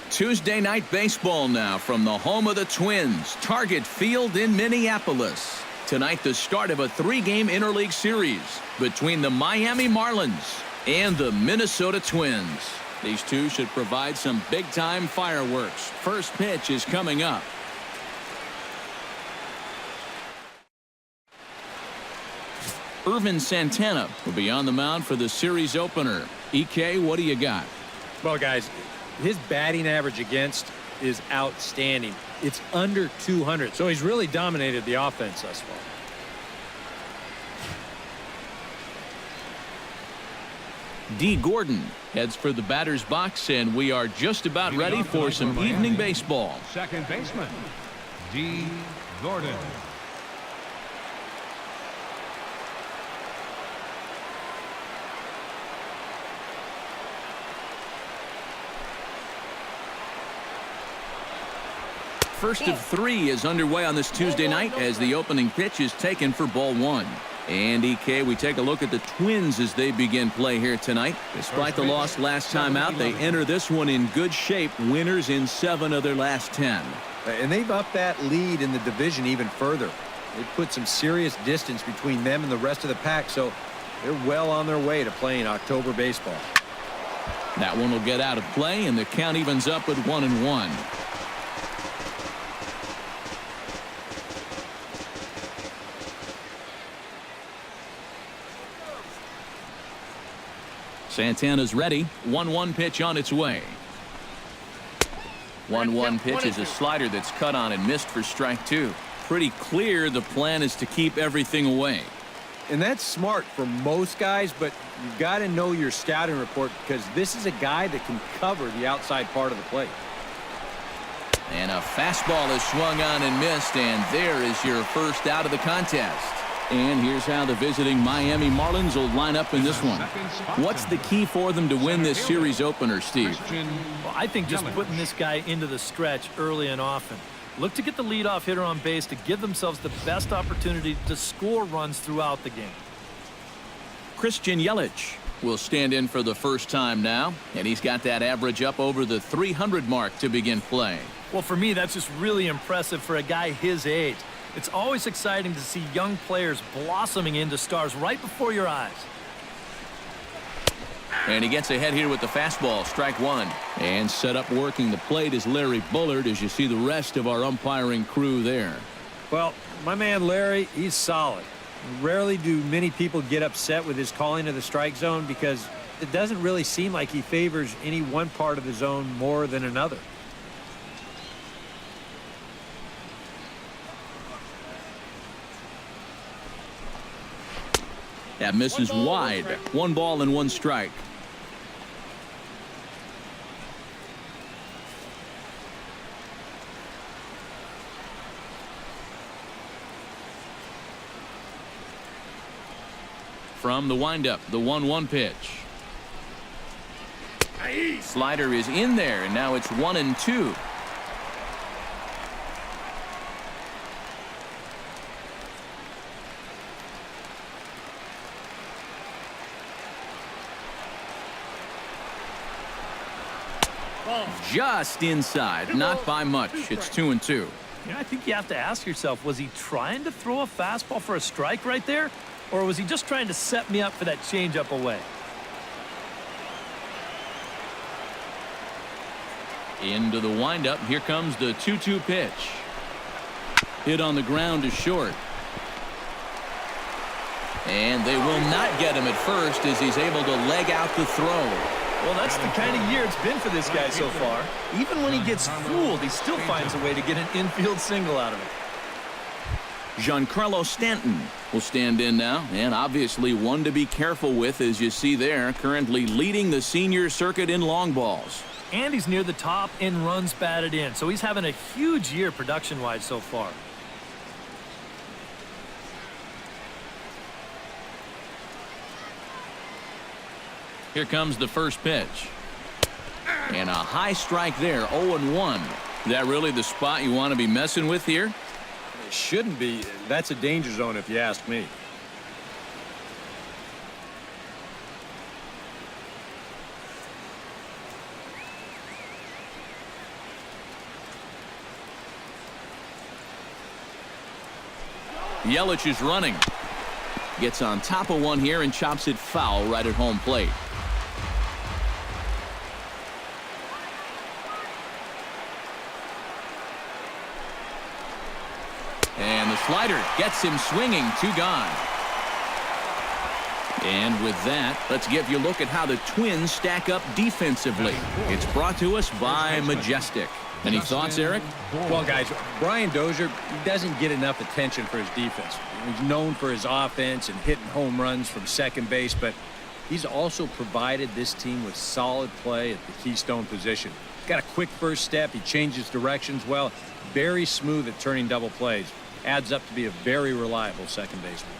Tuesday night baseball now from the home of the Twins, Target Field in Minneapolis. Tonight, the start of a 3-game interleague series between the Miami Marlins and the Minnesota Twins. These two should provide some big-time fireworks. First pitch is coming up. Irvin Santana will be on the mound for the series opener. EK, what do you got? Well, guys, his batting average against is outstanding. It's under 200, so he's really dominated the offense thus far. D. Gordon heads for the batter's box, and we are just about ready for some evening baseball. Second baseman, D. Gordon. First of 3 is underway on this Tuesday night as the opening pitch is taken for ball 1. And EK, we take a look at the Twins as they begin play here tonight. Despite the loss last time out, they enter this one in good shape, winners in 7 of their last 10. And they've upped that lead in the division even further. They've put some serious distance between them and the rest of the pack, so they're well on their way to playing October baseball. That one will get out of play, and the count evens up at 1-1. Santana's ready. 1-1 pitch on its way. 1-1 pitch is a slider that's cut on and missed for strike 2. Pretty clear the plan is to keep everything away. And that's smart for most guys, but you've got to know your scouting report because this is a guy that can cover the outside part of the plate. And a fastball is swung on and missed, and there is your first out of the contest. And here's how the visiting Miami Marlins will line up in this one. What's the key for them to win this series opener, Steve? Well, I think just putting this guy into the stretch early and often. Look to get the leadoff hitter on base to give themselves the best opportunity to score runs throughout the game. Christian Yelich will stand in for the first time now, and he's got that average up over the 300 mark to begin play. Well, for me, that's just really impressive for a guy his age. It's always exciting to see young players blossoming into stars right before your eyes. And he gets ahead here with the fastball, strike 1. And set up working the plate is Larry Bullard as you see the rest of our umpiring crew there. Well, my man Larry, he's solid. Rarely do many people get upset with his calling of the strike zone because it doesn't really seem like he favors any one part of the zone more than another. That misses wide. 1 ball and 1 strike. From the windup, the 1-1 pitch. Slider is in there, and now it's 1-2. Just inside, not by much. It's 2-2. I think you have to ask yourself, was he trying to throw a fastball for a strike right there? Or was he just trying to set me up for that changeup away? Into the windup. Here comes the 2-2 pitch. Hit on the ground is short. And they will not get him at first as he's able to leg out the throw. Well, that's the kind of year it's been for this guy so far. Even when he gets fooled, he still finds a way to get an infield single out of it. Giancarlo Stanton will stand in now, and obviously one to be careful with, as you see there, currently leading the senior circuit in long balls. And he's near the top in runs batted in, so he's having a huge year production-wise so far. Here comes the first pitch. And a high strike there, 0-1. Is that really the spot you want to be messing with here? It shouldn't be. That's a danger zone if you ask me. Yelich is running. Gets on top of one here and chops it foul right at home plate. And the slider gets him swinging. 2 gone. And with that, let's give you a look at how the Twins stack up defensively. It's brought to us by Majestic. Any thoughts, Eric? Well, guys, Brian Dozier, he doesn't get enough attention for his defense. He's known for his offense and hitting home runs from second base, but he's also provided this team with solid play at the keystone position. He's got a quick first step. He changes directions well. Very smooth at turning double plays. Adds up to be a very reliable second baseman.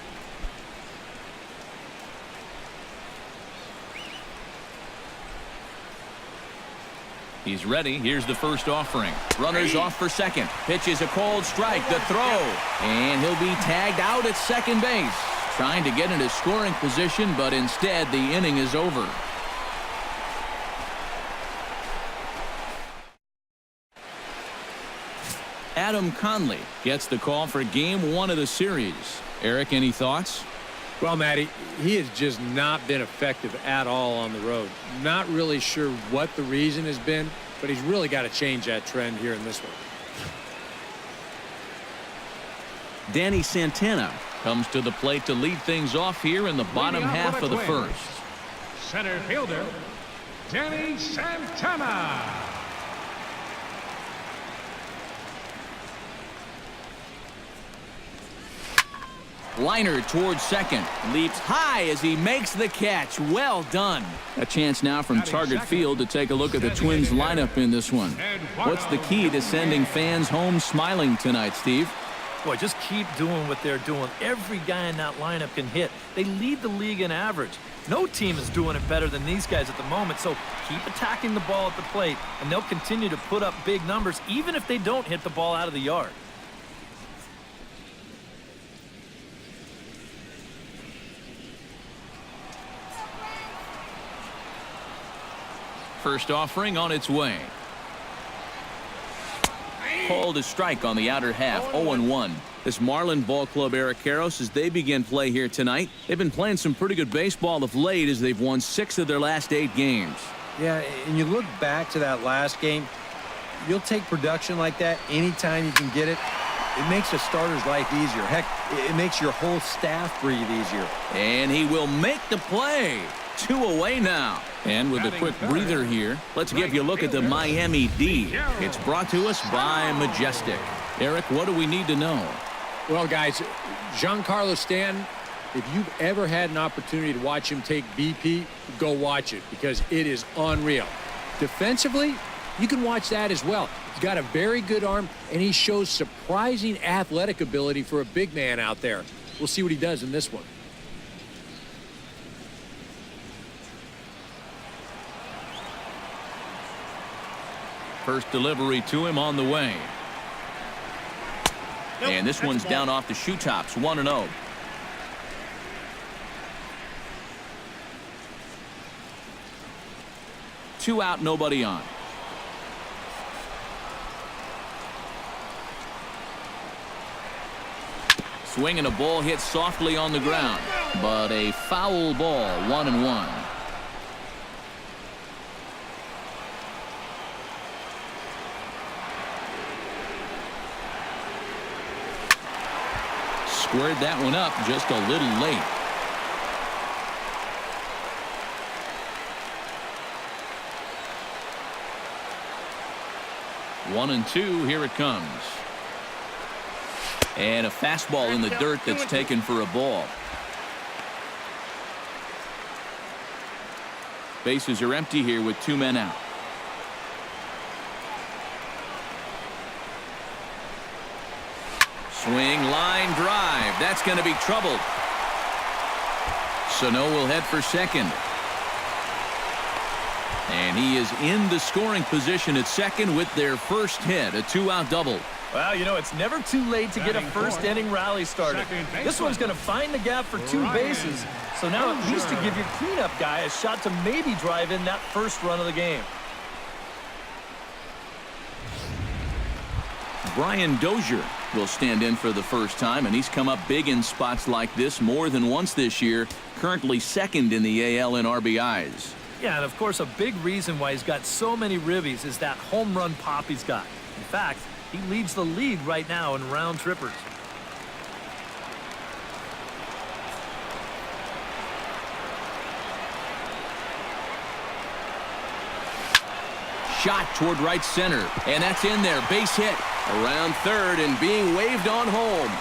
He's ready. Here's the first offering. Runners off for second. Pitch is a cold strike. The throw. And he'll be tagged out at second base. Trying to get into scoring position, but instead the inning is over. Adam Conley gets the call for game 1 of the series. Eric, any thoughts? Well, Matty, he has just not been effective at all on the road. Not really sure what the reason has been, but he's really got to change that trend here in this one. Danny Santana comes to the plate to lead things off here in the bottom half of the first. Center fielder, Danny Santana. Liner towards second. Leaps high as he makes the catch. Well done. A chance now from Target Field to take a look at the Twins lineup in this one. What's the key to sending fans home smiling tonight, Steve? Boy, just keep doing what they're doing. Every guy in that lineup can hit. They lead the league in average. No team is doing it better than these guys at the moment, so keep attacking the ball at the plate, and they'll continue to put up big numbers even if they don't hit the ball out of the yard. First offering on its way. Called a strike on the outer half. 0-1. This Marlin ball club, Eric Karros, as they begin play here tonight. They've been playing some pretty good baseball of late as they've won 6 of their last 8 games. Yeah, and you look back to that last game, you'll take production like that anytime you can get it. It makes a starter's life easier. Heck, it makes your whole staff breathe easier. And he will make the play. 2 away now. And with a quick breather here, let's give you a look at the Miami D. It's brought to us by Majestic. Eric, what do we need to know? Well, guys, Giancarlo Stanton, if you've ever had an opportunity to watch him take BP, go watch it because it is unreal. Defensively, you can watch that as well. He's got a very good arm, and he shows surprising athletic ability for a big man out there. We'll see what he does in this one. First delivery to him on the way. And this one's down off the shoe tops. 1-0. Two out, nobody on. Swing and a ball hit softly on the ground, but a foul ball. 1-1. Squared that one up just a little late. One and two, here it comes. And a fastball in the dirt that's taken for a ball. Bases are empty here with 2 men out. Swing, line drive. That's going to be trouble. Sano will head for second. And he is in the scoring position at second with their first hit, a 2-out double. Well, you know, it's never too late to get a first-inning rally started. This one's going to find the gap for 2 bases. So now at least to give your cleanup guy a shot to maybe drive in that first run of the game. Brian Dozier will stand in for the first time, and he's come up big in spots like this more than once this year, currently second in the AL in RBIs. Yeah, and of course, a big reason why he's got so many ribbies is that home run pop he's got. In fact, he leads the league right now in round trippers. Shot toward right center, and that's in there. Base hit around third and being waved on home.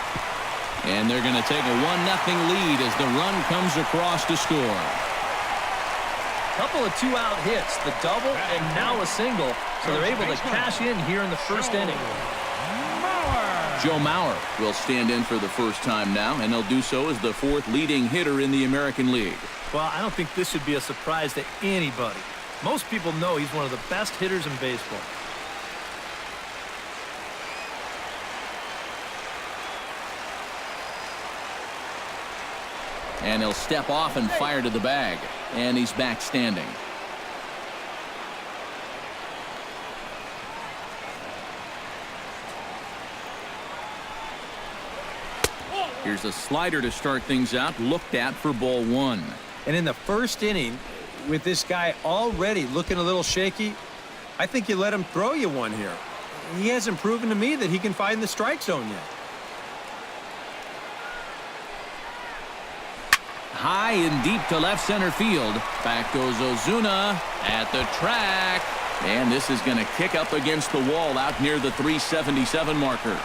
And they're going to take a 1-0 lead as the run comes across to score. Couple of two-out hits, the double and now a single, so they're able to cash in here in the first inning. Joe Mauer will stand in for the first time now, and he'll do so as the fourth leading hitter in the American League. Well, I don't think this should be a surprise to anybody. Most people know he's one of the best hitters in baseball. And he'll step off and fire to the bag. And he's back standing. Here's a slider to start things out, looked at for ball one. And in the first inning, with this guy already looking a little shaky, I think you let him throw you one here. He hasn't proven to me that he can find the strike zone yet. High and deep to left center field. Back goes Ozuna at the track. And this is going to kick up against the wall out near the 377 marker.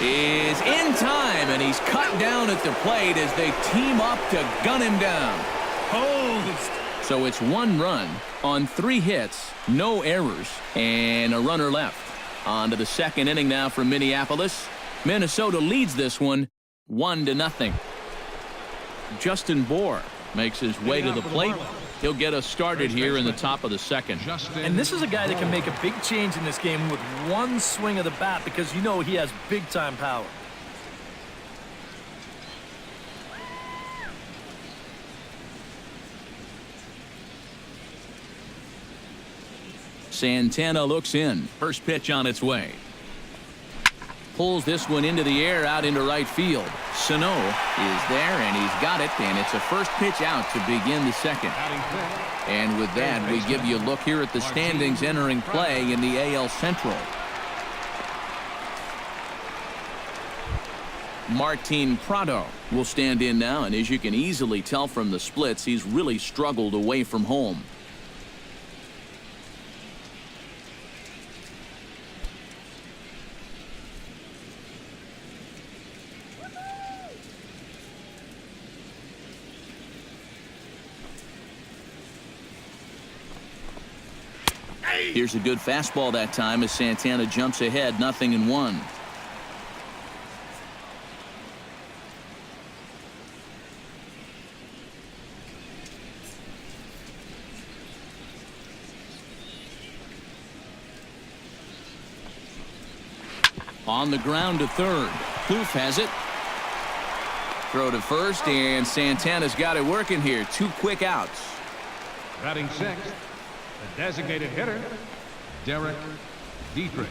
Is in time, and he's cut down at the plate as they team up to gun him down. So it's 1 run on 3 hits, no errors, and a runner left. On to the second inning now from Minneapolis. Minnesota leads this one 1-0. Justin Bour makes his way to the plate. He'll get us started here in the top of the second. And this is a guy that can make a big change in this game with one swing of the bat because you know he has big-time power. Santana looks in. First pitch on its way. Pulls this one into the air out into right field. Sano is there, and he's got it, and it's a first pitch out to begin the second. And with that, we give you a look here at the standings entering play in the AL Central. Martin Prado will stand in now, and as you can easily tell from the splits, he's really struggled away from home. Here's a good fastball that time as Santana jumps ahead, 0-1. On the ground to third. Kloof has it. Throw to first, and Santana's got it working here. 2 quick outs. Batting sixth, the designated hitter, Derek Dietrich.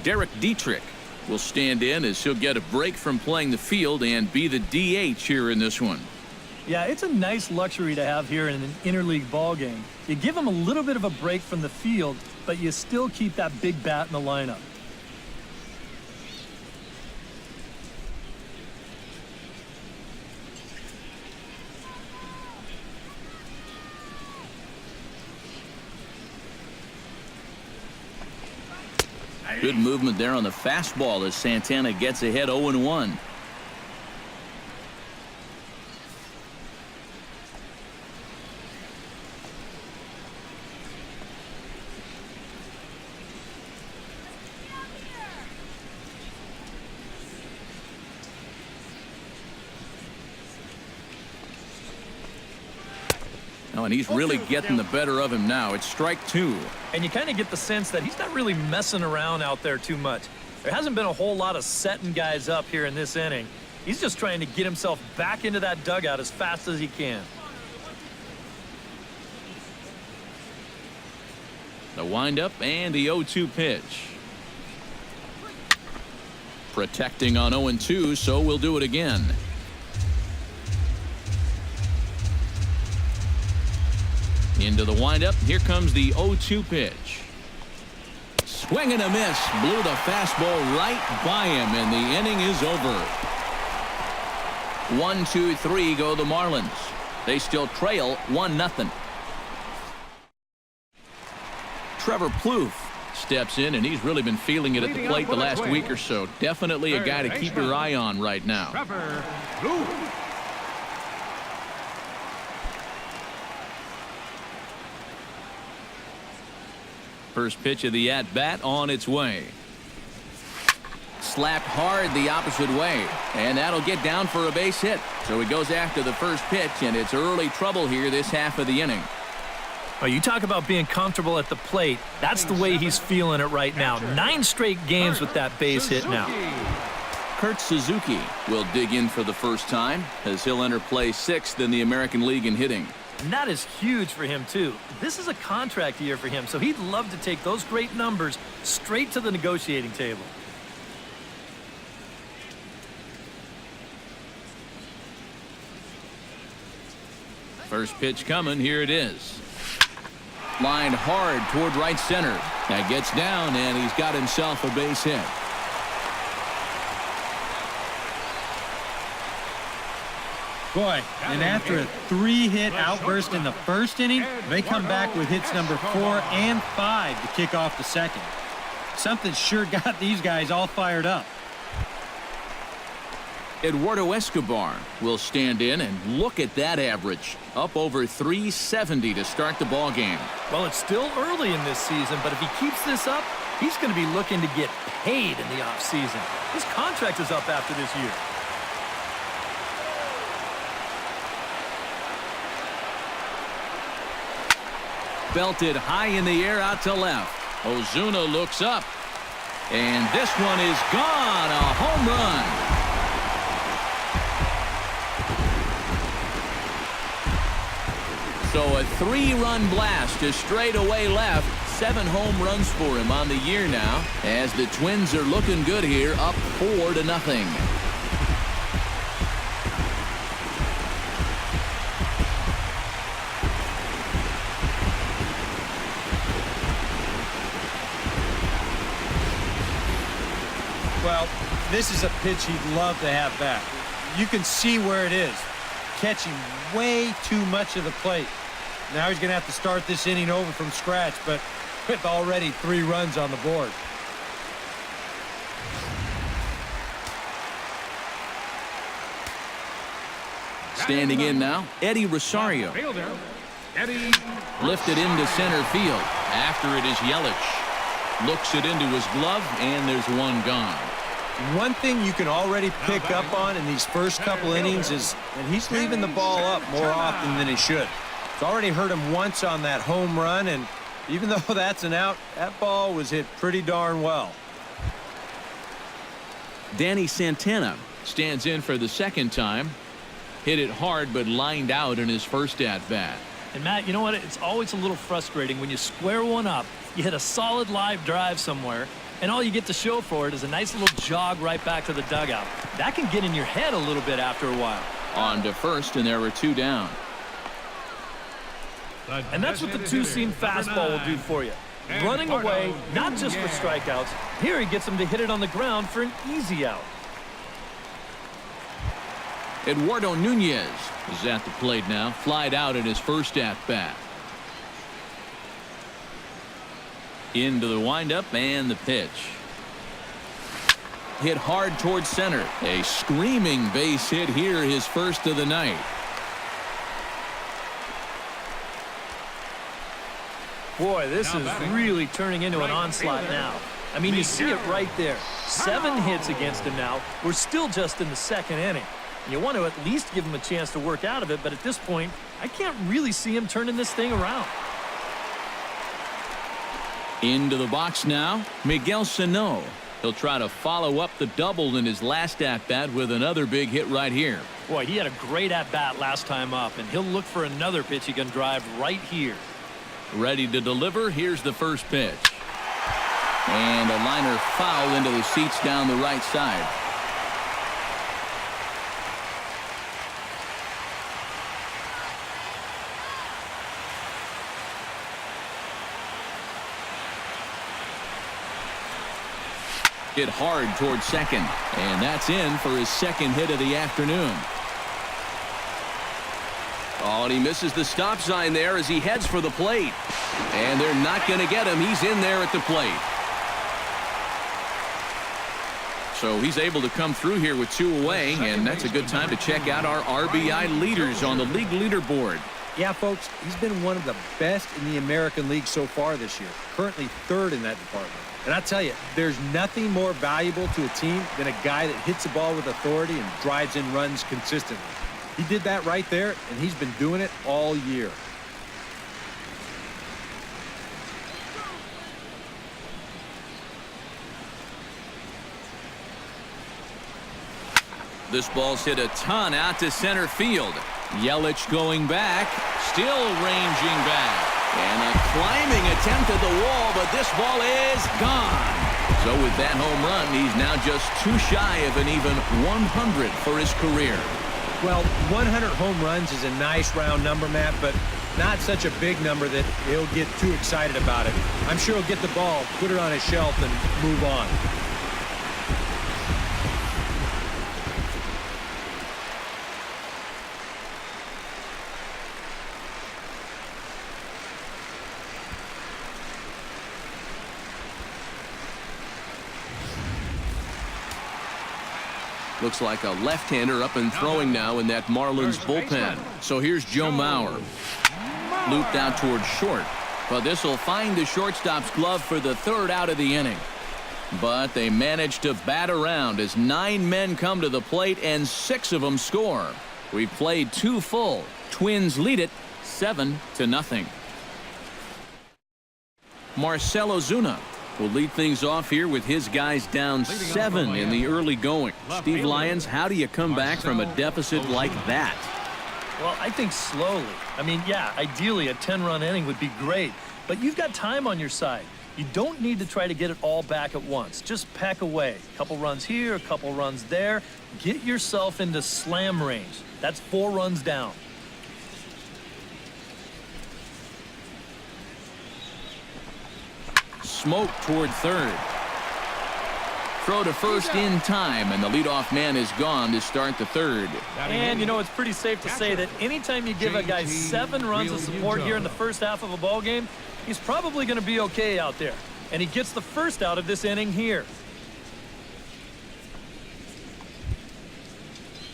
Derek Dietrich will stand in as he'll get a break from playing the field and be the DH here in this one. Yeah, it's a nice luxury to have here in an interleague ball game. You give him a little bit of a break from the field, but you still keep that big bat in the lineup. Good movement there on the fastball as Santana gets ahead 0-1. Oh, and he's really getting the better of him now. It's strike 2. And you kind of get the sense that he's not really messing around out there too much. There hasn't been a whole lot of setting guys up here in this inning. He's just trying to get himself back into that dugout as fast as he can. The windup and the 0-2 pitch. Protecting on 0-2, so we'll do it again. Into the windup. Here comes the 0-2 pitch. Swing and a miss. Blew the fastball right by him, and the inning is over. 1-2-3 go the Marlins. They still trail 1-0. Trevor Plouffe steps in, and he's really been feeling it at the plate the last week or so. Definitely a guy to keep your eye on right now. Trevor Plouffe. First pitch of the at-bat on its way. Slapped hard the opposite way, and that'll get down for a base hit. So he goes after the first pitch, and it's early trouble here this half of the inning. Oh, you talk about being comfortable at the plate. That's the way he's feeling it right now. 9 straight games with that base hit now. Kurt Suzuki will dig in for the first time as he'll enter play 6th in the American League in hitting. And that is huge for him, too. This is a contract year for him, so he'd love to take those great numbers straight to the negotiating table. First pitch coming. Here it is. Lined hard toward right center. That gets down, and he's got himself a base hit. Boy, and after a 3-hit outburst in the first inning, they come back with hits number 4 and 5 to kick off the second. Something sure got these guys all fired up. Eduardo Escobar will stand in, and look at that average. Up over 370 to start the ball game. Well, it's still early in this season, but if he keeps this up, he's going to be looking to get paid in the offseason. His contract is up after this year. Belted high in the air out to left. Ozuna looks up, and this one is gone. A home run. So a 3-run blast to straightaway left. 7 home runs for him on the year now, as the Twins are looking good here, up 4-0. Well, this is a pitch he'd love to have back. You can see where it is. Catching way too much of the plate. Now he's going to have to start this inning over from scratch, but with already 3 runs on the board. Standing in now, Eddie Rosario. Fielder, Eddie. Lifted into center field. After it is Yelich. Looks it into his glove, and there's one gone. One thing you can already pick up on in these first couple innings is that he's leaving the ball up more often than he should. It's already hurt him once on that home run, and even though that's an out, that ball was hit pretty darn well. Danny Santana stands in for the second time. Hit it hard, but lined out in his first at-bat. And, Matt, you know what? It's always a little frustrating when you square one up, you hit a solid live drive somewhere, and all you get to show for it is a nice little jog right back to the dugout. That can get in your head a little bit after a while. On to first, and there were 2 down. And that's what the 2-seam fastball will do for you. Running away, not just for strikeouts. Here he gets him to hit it on the ground for an easy out. Eduardo Nunez is at the plate now. Flied out in his first at-bat. Into the windup and the pitch. Hit hard towards center. A screaming base hit here, his first of the night. Boy, this is really turning into an onslaught now. I mean, you see it right there. 7 hits against him now. We're still just in the second inning. You want to at least give him a chance to work out of it, but at this point, I can't really see him turning this thing around. Into the box now, Miguel Sano. He'll try to follow up the double in his last at-bat with another big hit right here. Boy, he had a great at-bat last time up, and he'll look for another pitch he can drive right here. Ready to deliver. Here's the first pitch. And a liner foul into the seats down the right side. Hit hard towards second. And that's in for his second hit of the afternoon. Oh, and he misses the stop sign there as he heads for the plate. And they're not going to get him. He's in there at the plate. So he's able to come through here with 2 away, and that's a good time to check out our RBI leaders on the league leaderboard. Yeah, folks, he's been one of the best in the American League so far this year. Currently 3rd in that department. And I tell you, there's nothing more valuable to a team than a guy that hits the ball with authority and drives in runs consistently. He did that right there, and he's been doing it all year. This ball's hit a ton out to center field. Yelich going back, still ranging back. And a climbing attempt at the wall, but this ball is gone. So with that home run, he's now just 2 shy of an even 100 for his career. Well, 100 home runs is a nice round number, Matt, but not such a big number that he'll get too excited about it. I'm sure he'll get the ball, put it on his shelf, and move on. Looks like a left-hander up and throwing now in that Marlins bullpen. So here's Joe Mauer. Looped out towards short. But this will find the shortstop's glove for the 3rd out of the inning. But they managed to bat around as 9 men come to the plate and 6 of them score. We've played 2 full. Twins lead it 7-0. Marcell Ozuna will lead things off here with his guys down 7 in the early going. Steve Lyons, how do you come back from a deficit like that? Well, I think slowly. I mean, yeah, ideally a 10-run inning would be great, but you've got time on your side. You don't need to try to get it all back at once. Just pack away. A couple runs here, a couple runs there. Get yourself into slam range. That's 4 runs down. Smoke toward third. Throw to first in time, and the leadoff man is gone to start the 3rd. And, you know, it's pretty safe to say that anytime you give a guy 7 runs of support here in the first half of a ball game, he's probably going to be okay out there. And he gets the first out of this inning here.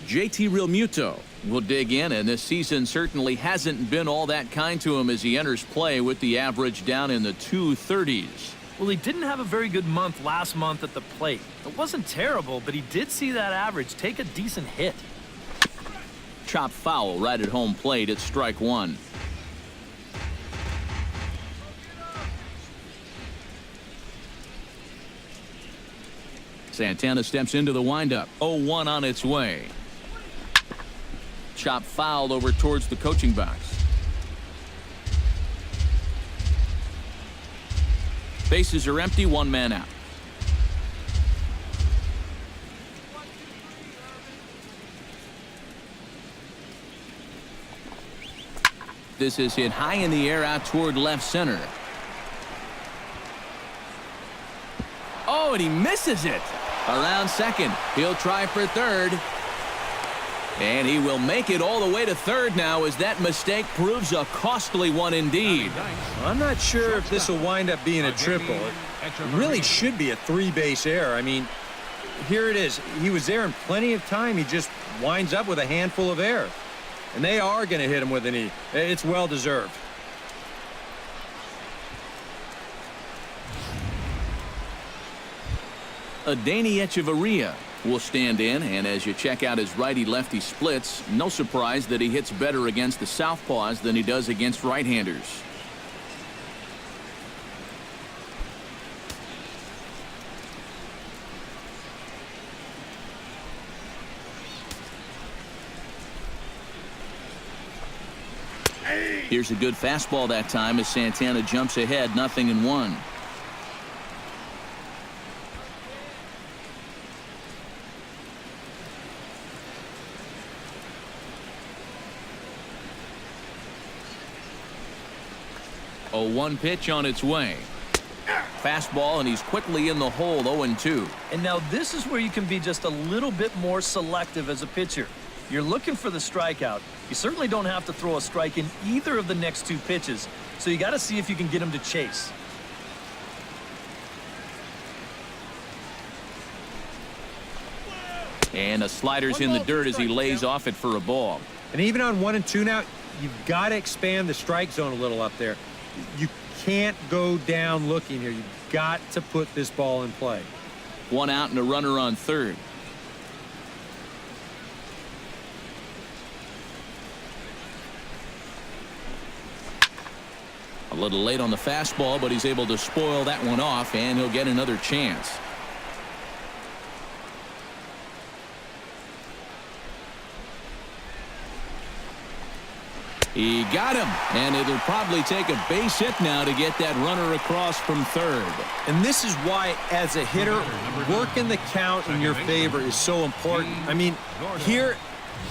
JT Realmuto will dig in, and this season certainly hasn't been all that kind to him as he enters play with the average down in the 230s. Well, he didn't have a very good month last month at the plate. It wasn't terrible, but he did see that average take a decent hit. Chop foul right at home plate at strike 1. Santana steps into the windup. 0-1 on its way. Chop fouled over towards the coaching box. Bases are empty, 1 man out. This is hit high in the air out toward left center. Oh, and he misses it. Around second. He'll try for third. And he will make it all the way to third now as that mistake proves a costly one indeed. I'm not sure if this will wind up being a triple. It really should be a 3-base error. I mean, here it is. He was there in plenty of time. He just winds up with a handful of air. And they are going to hit him with an E. It's well deserved. Adeiny Echeverria will stand in, and as you check out his righty-lefty splits, no surprise that he hits better against the southpaws than he does against right-handers. Here's a good fastball that time as Santana jumps ahead, 0-1. 0-1 pitch on its way. Fastball, and he's quickly in the hole, 0-2. And now this is where you can be just a little bit more selective as a pitcher. You're looking for the strikeout. You certainly don't have to throw a strike in either of the next 2 pitches, so you got to see if you can get him to chase. And the slider's in the dirt as he lays off it for a ball. And even on 1 and 2 now, you've got to expand the strike zone a little up there. You can't go down looking here. You've got to put this ball in play. 1 out and a runner on third. A little late on the fastball, but he's able to spoil that one off, and he'll get another chance. He got him, and it'll probably take a base hit now to get that runner across from third. And this is why, as a hitter, working the count in your favor is so important. I mean, here,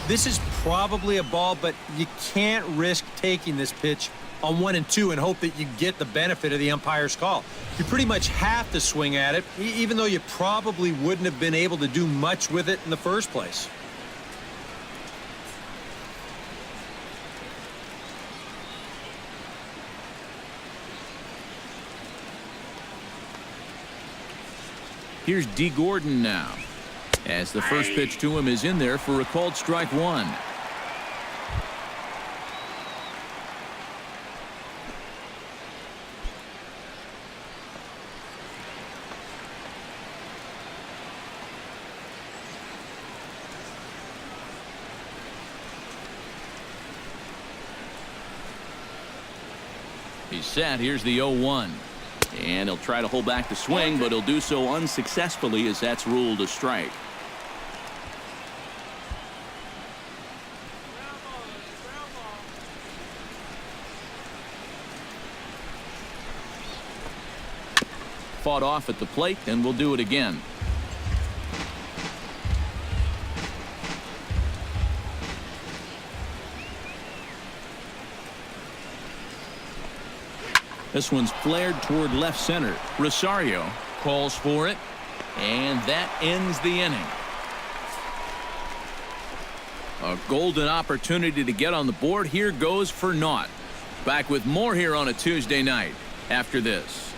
this is probably a ball, but you can't risk taking this pitch on 1 and 2 and hope that you get the benefit of the umpire's call. You pretty much have to swing at it, even though you probably wouldn't have been able to do much with it in the first place. Here's D. Gordon now, as the first pitch to him is in there for a called strike 1. He's set. Here's the 0-1. And he'll try to hold back the swing, but he'll do so unsuccessfully as that's ruled a strike. Fought off at the plate, and we'll do it again. This one's flared toward left center. Rosario calls for it, and that ends the inning. A golden opportunity to get on the board here goes for naught. Back with more here on a Tuesday night after this.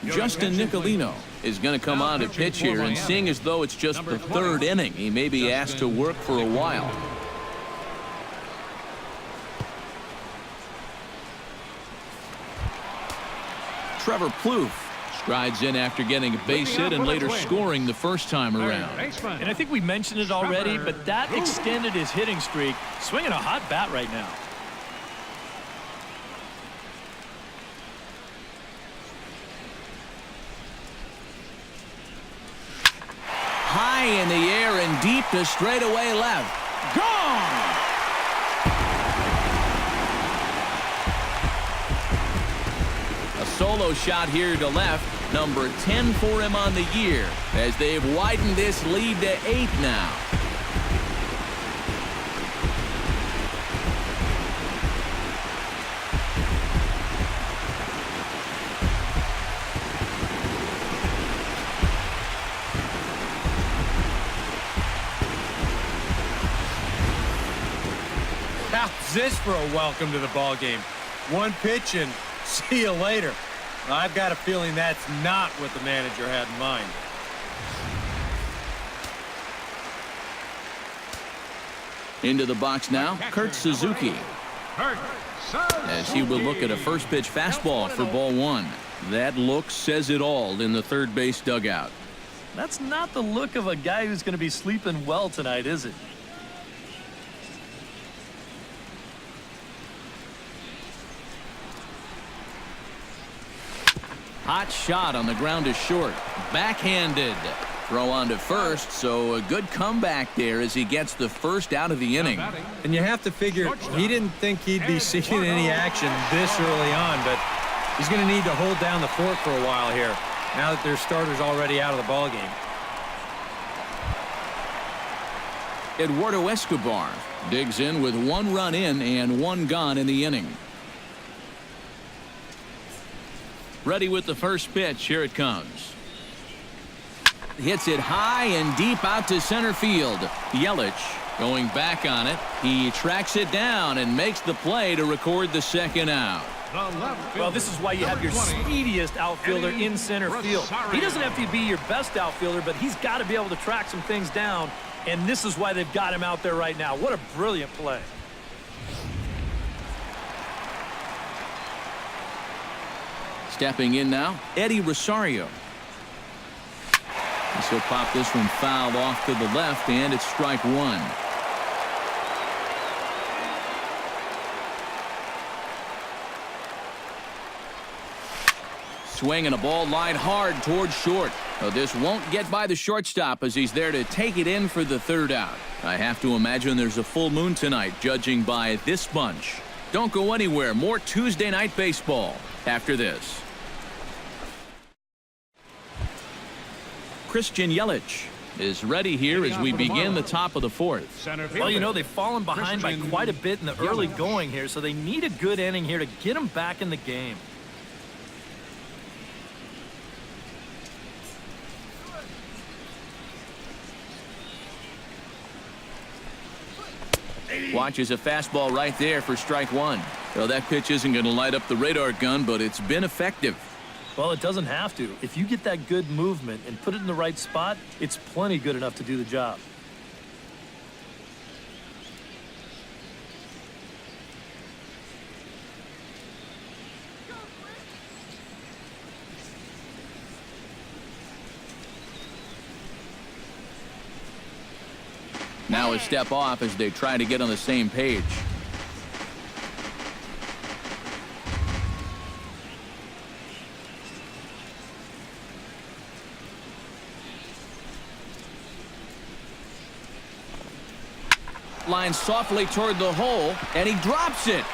Justin Nicolino is going to come on to pitch here, and seeing as though it's just the 3rd inning, he may be asked to work for a while. Trevor Plouffe strides in after getting a base hit and later scoring the first time around. And I think we mentioned it already, but that extended his hitting streak. Swinging a hot bat right now. High in the air and deep to straightaway left. Gone! Solo shot here to left, number 10 for him on the year, as they've widened this lead to 8 now. How's this for a welcome to the ball game? 1 pitch and see you later. I've got a feeling that's not what the manager had in mind. Into the box now, Kurt Suzuki, as he will look at a first pitch fastball for ball 1. That look says it all in the third base dugout. That's not the look of a guy who's going to be sleeping well tonight, is it? Hot shot on the ground to short. Backhanded. Throw on to first, so a good comeback there as he gets the first out of the inning. And you have to figure he didn't think he'd be seeing any action this early on, but he's going to need to hold down the fort for a while here, now that their starter's already out of the ball game. Eduardo Escobar digs in with 1 run in and 1 gone in the inning. Ready with the first pitch. Here it comes. Hits it high and deep out to center field. Yelich going back on it. He tracks it down and makes the play to record the second out. Well, this is why you have your speediest outfielder in center field. He doesn't have to be your best outfielder, but he's got to be able to track some things down, and this is why they've got him out there right now. What a brilliant play. Stepping in now, Eddie Rosario. He'll pop this one fouled off to the left, and it's strike one. Swinging a ball line hard towards short. This won't get by the shortstop as he's there to take it in for the third out. I have to imagine there's a full moon tonight, judging by this bunch. Don't go anywhere. More Tuesday night baseball after this. Christian Yelich is ready here as we begin the top of the fourth. Well, you know, they've fallen behind by quite a bit in the early going here, so they need a good inning here to get them back in the game. Watches a fastball right there for strike one. Well, that pitch isn't going to light up the radar gun, but it's been effective. Well, it doesn't have to. If you get that good movement and put it in the right spot, it's plenty good enough to do the job. Now a step off as they try to get on the same page. Line softly toward the hole, and he drops it.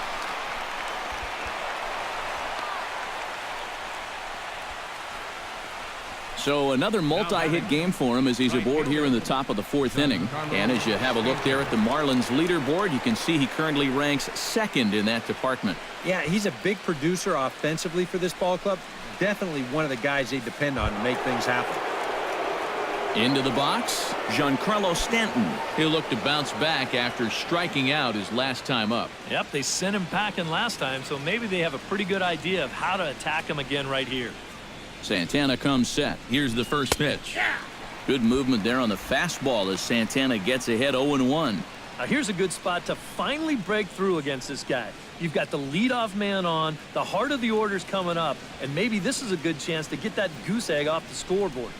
So another multi-hit game for him as he's aboard here in the top of the fourth inning. And as you have a look there at the Marlins leaderboard, you can see he currently ranks second in that department. Yeah, he's a big producer offensively for this ball club. Definitely one of the guys they depend on to make things happen. Into the box, Giancarlo Stanton. He'll look to bounce back after striking out his last time up. Yep, they sent him packing last time, so maybe they have a pretty good idea of how to attack him again right here. Santana comes set. Here's the first pitch. Good movement there on the fastball as Santana gets ahead 0-1. Now here's a good spot to finally break through against this guy. You've got the leadoff man on, the heart of the order's coming up, and maybe this is a good chance to get that goose egg off the scoreboard.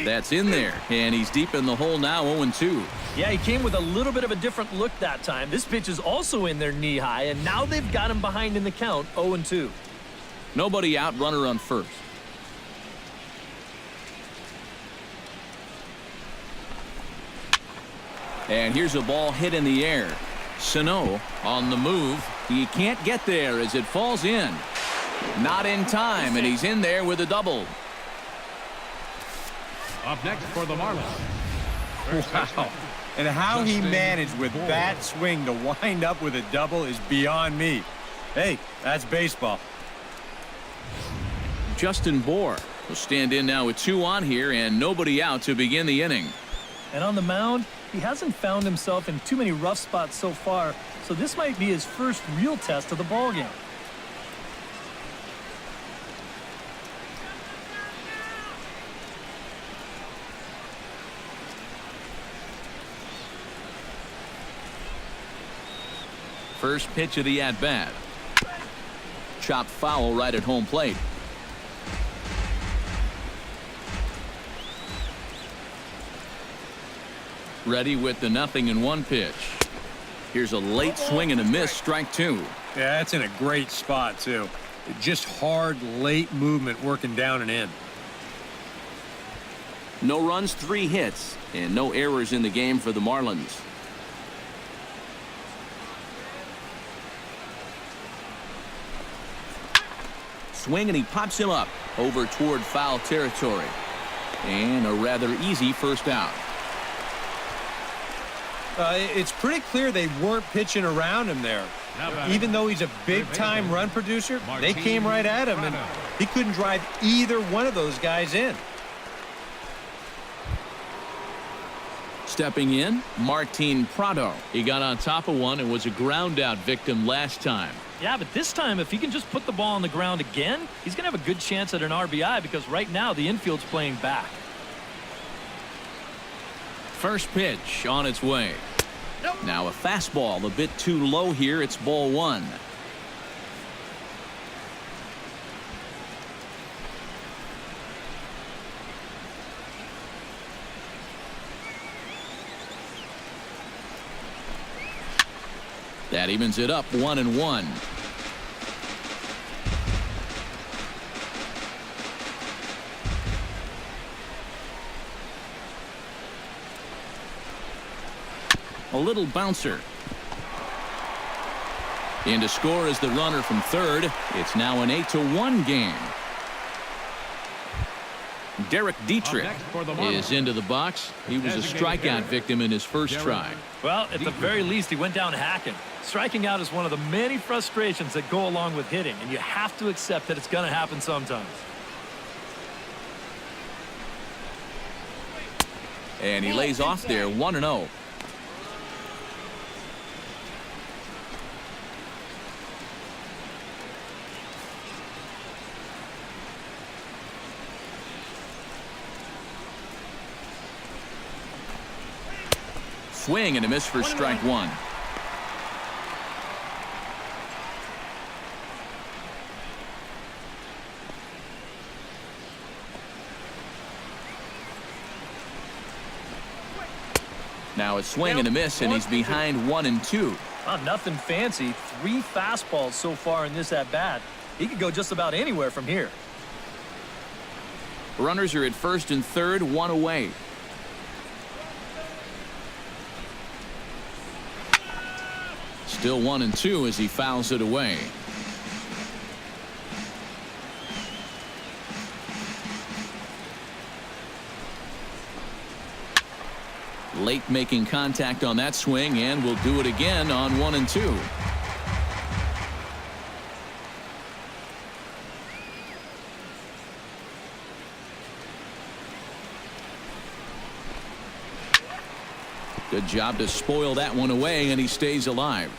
That's in there, and he's deep in the hole now, 0-2. Yeah, he came with a little bit of a different look that time. This pitch is also in there knee high, and now they've got him behind in the count, 0-2. Nobody out, runner on first. And here's a ball hit in the air. Sano on the move. He can't get there as it falls in. Not in time, and he's in there with a double. Up next for the Marlins. Wow. And how he managed with that swing to wind up with a double is beyond me. Hey, that's baseball. Justin Bour will stand in now with 2 on here and nobody out to begin the inning. And on the mound, he hasn't found himself in too many rough spots so far, so this might be his first real test of the ballgame. First pitch of the at-bat. Chopped foul right at home plate. Ready with the 0-1 pitch. Here's a late swing and a miss, strike 2. Yeah, that's in a great spot, too. Just hard, late movement working down and in. No runs, 3 hits, and no errors in the game for the Marlins. Swing, and he pops him up over toward foul territory. And a rather easy first out. It's pretty clear they weren't pitching around him there. Even though he's a big-time run producer, they came right at him, and he couldn't drive either one of those guys in. Stepping in, Martin Prado. He got on top of one and was a ground-out victim last time. Yeah, but this time, if he can just put the ball on the ground again, he's going to have a good chance at an RBI because right now the infield's playing back. First pitch on its way. Now a fastball a bit too low here. It's ball one. That evens it up 1-1. A little bouncer. In to score is the runner from third. It's now an 8-1 game. Derek Dietrich is into the box. He was a strikeout victim in his first try. Well, at the very least, he went down hacking. Striking out is one of the many frustrations that go along with hitting, and you have to accept that it's going to happen sometimes. And he lays off there 1-0. Swing and a miss for strike one. Now a swing and a miss, and he's behind 1-2. Nothing fancy. 3 fastballs so far in this at-bat. He could go just about anywhere from here. Runners are at first and third, 1 away. Still 1-2 as he fouls it away. Late making contact on that swing, and will do it again on 1-2. Good job to spoil that one away, and he stays alive.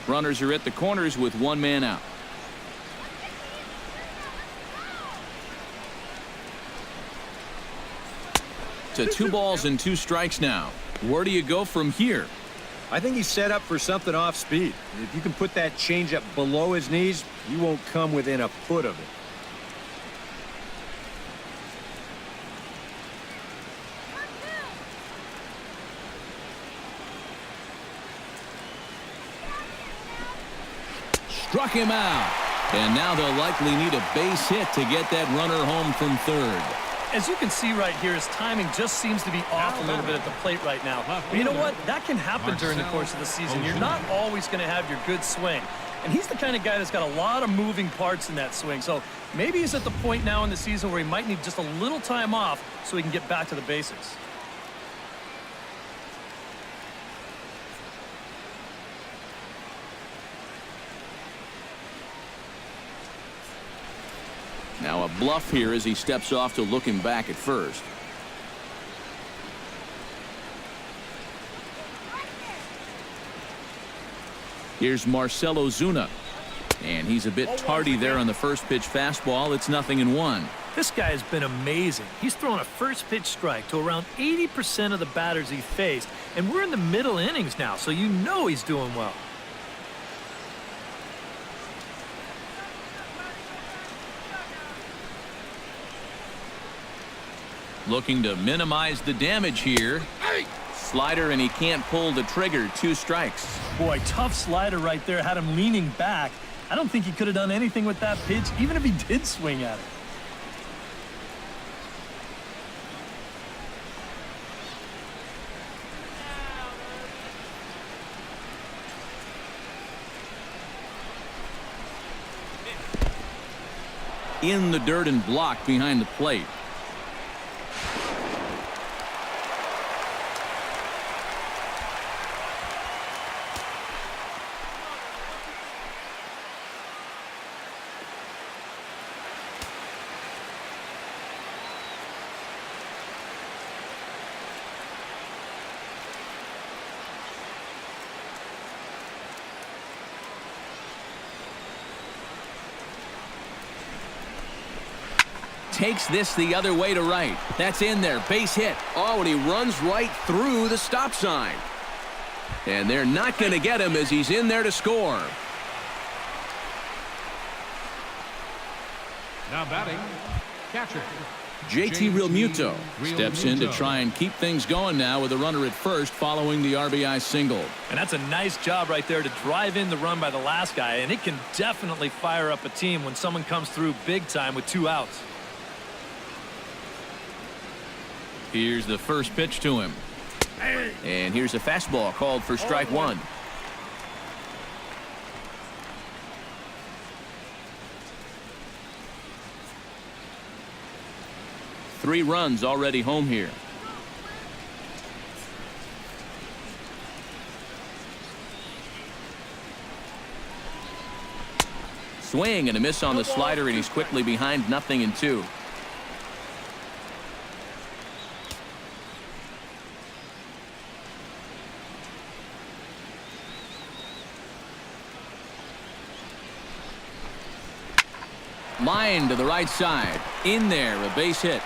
Runners are at the corners with 1 man out. To 2 balls and 2 strikes now. Where do you go from here? I think he's set up for something off speed. If you can put that changeup below his knees, you won't come within a foot of it. Struck him out. And now they'll likely need a base hit to get that runner home from third. As you can see right here, his timing just seems to be off a little bit at the plate right now. But you know what? That can happen during the course of the season. You're not always going to have your good swing. And he's the kind of guy that's got a lot of moving parts in that swing. So maybe he's at the point now in the season where he might need just a little time off so he can get back to the basics. Now a bluff here as he steps off to look him back at first. Here's Marcell Ozuna. And he's a bit tardy there on the first pitch fastball. It's 0-1. This guy has been amazing. He's thrown a first pitch strike to around 80% of the batters he faced. And we're in the middle innings now, so you know he's doing well. Looking to minimize the damage here. Slider, and he can't pull the trigger. 2 strikes. Boy, tough slider right there. Had him leaning back. I don't think he could have done anything with that pitch, even if he did swing at it. In the dirt and blocked behind the plate. takes this the other way to right. That's in there. Base hit. Oh, and he runs right through the stop sign. And they're not going to get him as he's in there to score. Now batting, catcher. JT Realmuto steps in to try and keep things going now with a runner at first following the RBI single. And that's a nice job right there to drive in the run by the last guy, and it can definitely fire up a team when someone comes through big time with 2 outs. Here's the first pitch to him. And here's a fastball called for strike 1. Three runs already home here. Swing and a miss on the slider, and he's quickly behind 0-2. Line to the right side. In there, a base hit.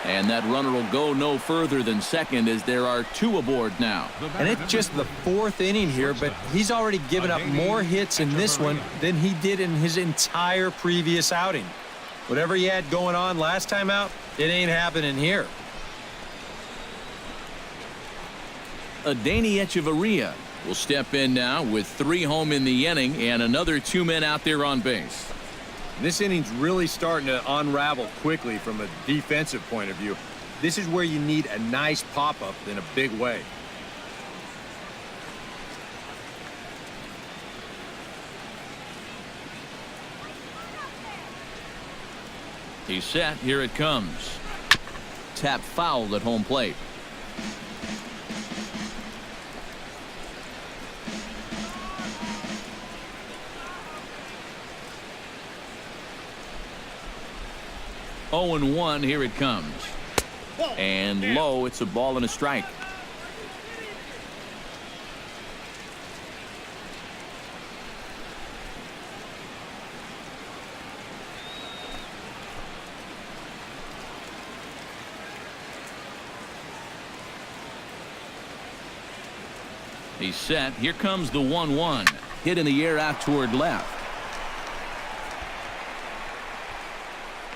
And that runner will go no further than second as there are 2 aboard now. And it's just the 4th inning here, but he's already given up more hits in this one than he did in his entire previous outing. Whatever he had going on last time out, it ain't happening here. Adeiny Echeverria will step in now with 3 home in the inning and another 2 men out there on base. This inning's really starting to unravel quickly from a defensive point of view. This is where you need a nice pop-up in a big way. He's set. Here it comes. Tap foul at home plate. Oh, and 1. Here it comes. And low. It's a ball and a strike. He's set. Here comes the 1-1. Hit in the air out toward left.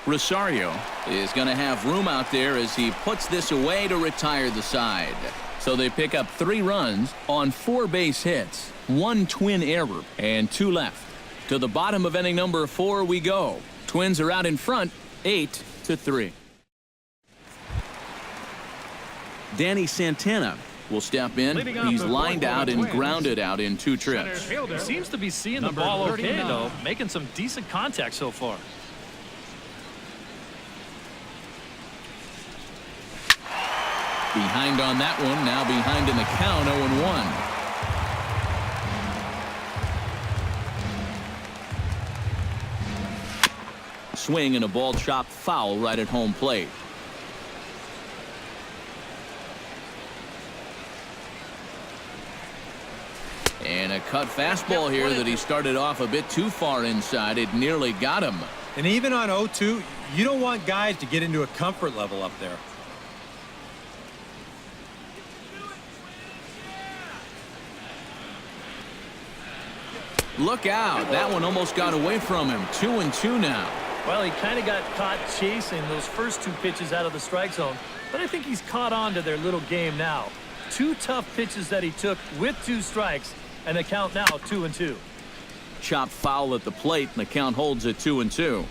Rosario is going to have room out there as he puts this away to retire the side. So they pick up 3 runs on 4 base hits, 1 twin error, and 2 left. To the bottom of inning number 4 we go. Twins are out in front, 8-3. Danny Santana will step in. He's lined out and grounded out in 2 trips. He seems to be seeing the ball okay, though, making some decent contact so far. Behind on that one, now behind in the count, 0-1. Swing and a ball chopped foul right at home plate. And a cut fastball here that he started off a bit too far inside. It nearly got him. And even on 0-2, you don't want guys to get into a comfort level up there. Look out. That one almost got away from him. 2-2 now. Well, he kind of got caught chasing those first 2 pitches out of the strike zone, but I think he's caught on to their little game now. 2 tough pitches that he took with 2 strikes, and the count now 2-2. Chopped foul at the plate, and the count holds at 2-2.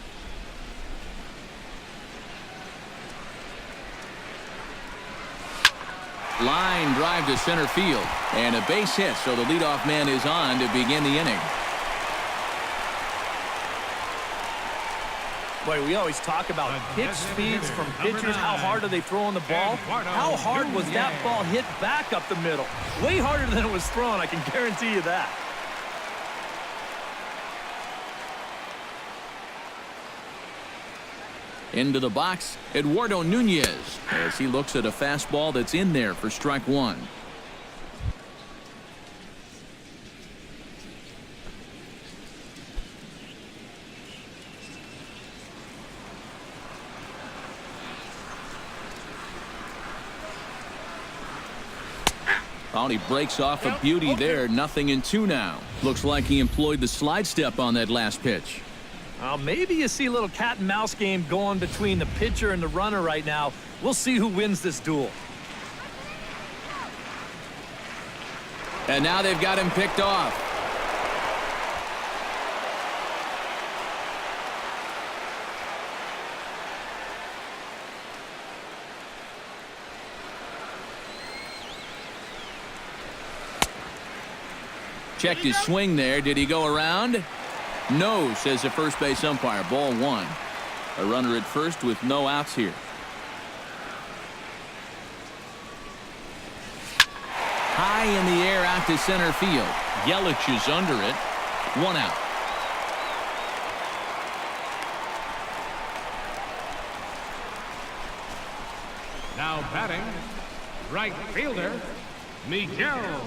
Line drive to center field, and a base hit, so the leadoff man is on to begin the inning. Boy, we always talk about pitch speeds from pitchers. How hard are they throwing the ball? How hard was that ball hit back up the middle? Way harder than it was thrown, I can guarantee you that. Into the box, Eduardo Nunez, as he looks at a fastball that's in there for strike 1. Oh, he breaks off a beauty there. 0-2 now. Looks like he employed the slide step on that last pitch. Maybe you see a little cat and mouse game going between the pitcher and the runner right now. We'll see who wins this duel. And now they've got him picked off. Checked his swing there. Did he go around? No, says the first base umpire. Ball 1. A runner at first with no outs here. High in the air out to center field. Yelich is under it. 1 out. Now batting, right fielder, Miguel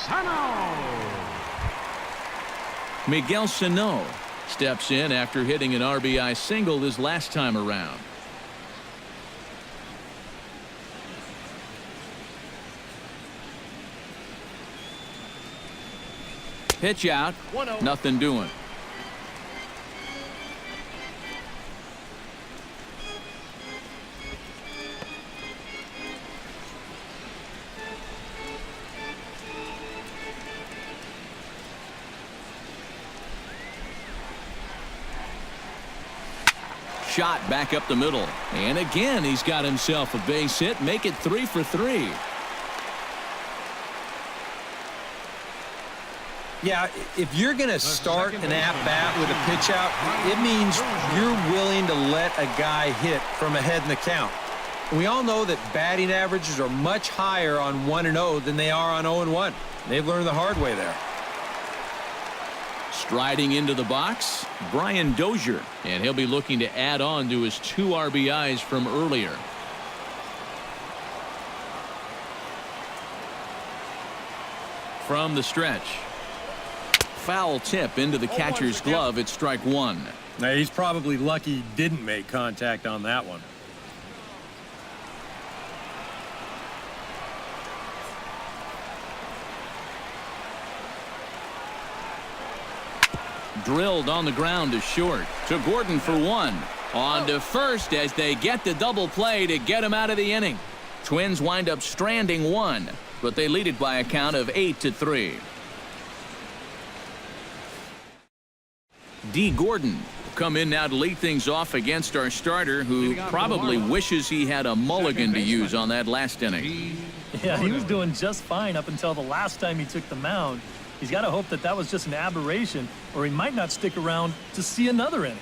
Sano. Miguel Sano steps in after hitting an RBI single his last time around. Pitch out. 1-0. Nothing doing. Shot back up the middle. And again, he's got himself a base hit. Make it 3 for 3. Yeah, if you're going to start an at-bat with a pitch out, it means you're willing to let a guy hit from ahead in the count. We all know that batting averages are much higher on 1-0 than they are on 0-1. They've learned the hard way there. Striding into the box, Brian Dozier, and he'll be looking to add on to his 2 RBIs from earlier. From the stretch. Foul tip into the catcher's glove at strike 1. Now, he's probably lucky he didn't make contact on that one. Drilled on the ground to short. To Gordon for 1. On to first as they get the double play to get him out of the inning. Twins wind up stranding 1, but they lead it by a count of 8-3. D. Gordon will come in now to lead things off against our starter, who probably wishes he had a mulligan to use on that last inning. Yeah, he was doing just fine up until the last time he took the mound. He's got to hope that that was just an aberration, or he might not stick around to see another inning.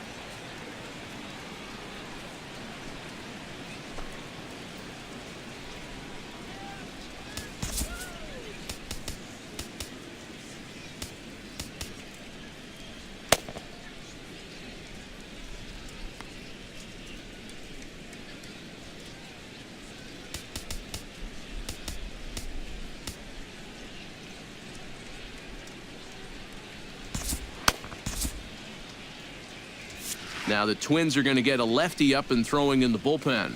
Now the Twins are going to get a lefty up and throwing in the bullpen.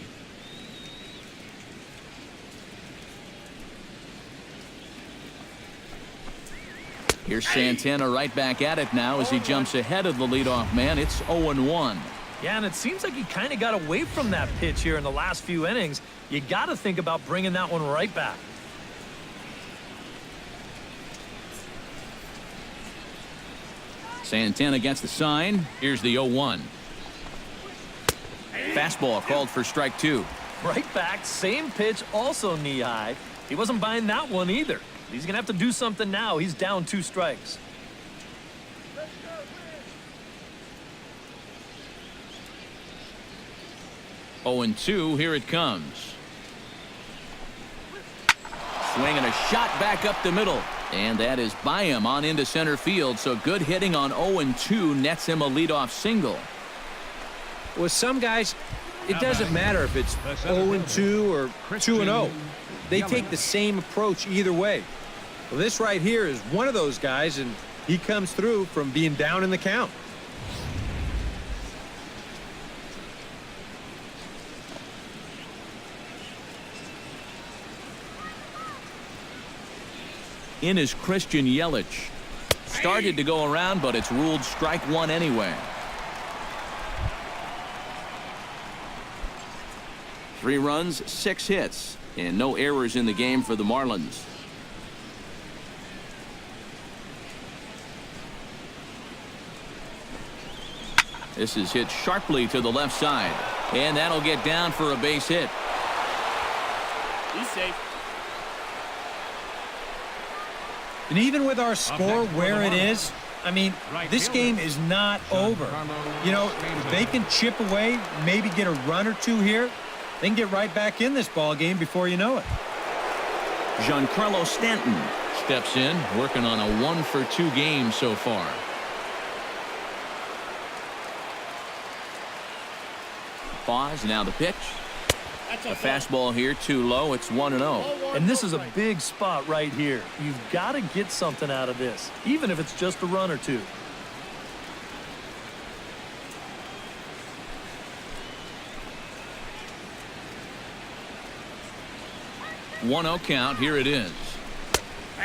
Here's Santana right back at it now as he jumps ahead of the leadoff man. It's 0-1. Yeah, and it seems like he kind of got away from that pitch here in the last few innings. You got to think about bringing that one right back. Santana gets the sign. Here's the 0-1. Fastball called for strike 2. Right back, same pitch, also knee high. He wasn't buying that one either. He's going to have to do something now. He's down 2 strikes. Oh, 0-2. Here it comes. Swinging a shot back up the middle. And that is by him on into center field. So good hitting on 0-2 nets him a leadoff single. With some guys, it doesn't matter if it's 0-2 or 2-0. They take the same approach either way. Well, this right here is one of those guys, and he comes through from being down in the count. In is Christian Yelich. Started to go around, but it's ruled strike one anyway. 3 runs, 6 hits, and no errors in the game for the Marlins. This is hit sharply to the left side, and that'll get down for a base hit. He's safe. And even with our score where it is, I mean, this game is not over. You know, if they can chip away, maybe get a run or two here, they can get right back in this ball game before you know it. Giancarlo Stanton steps in, working on a 1-for-2 game so far. Pause, now the pitch. A fastball here, too low. It's 1-0. And this is a big spot right here. You've got to get something out of this, even if it's just a run or two. One 1-0 count. Here it is.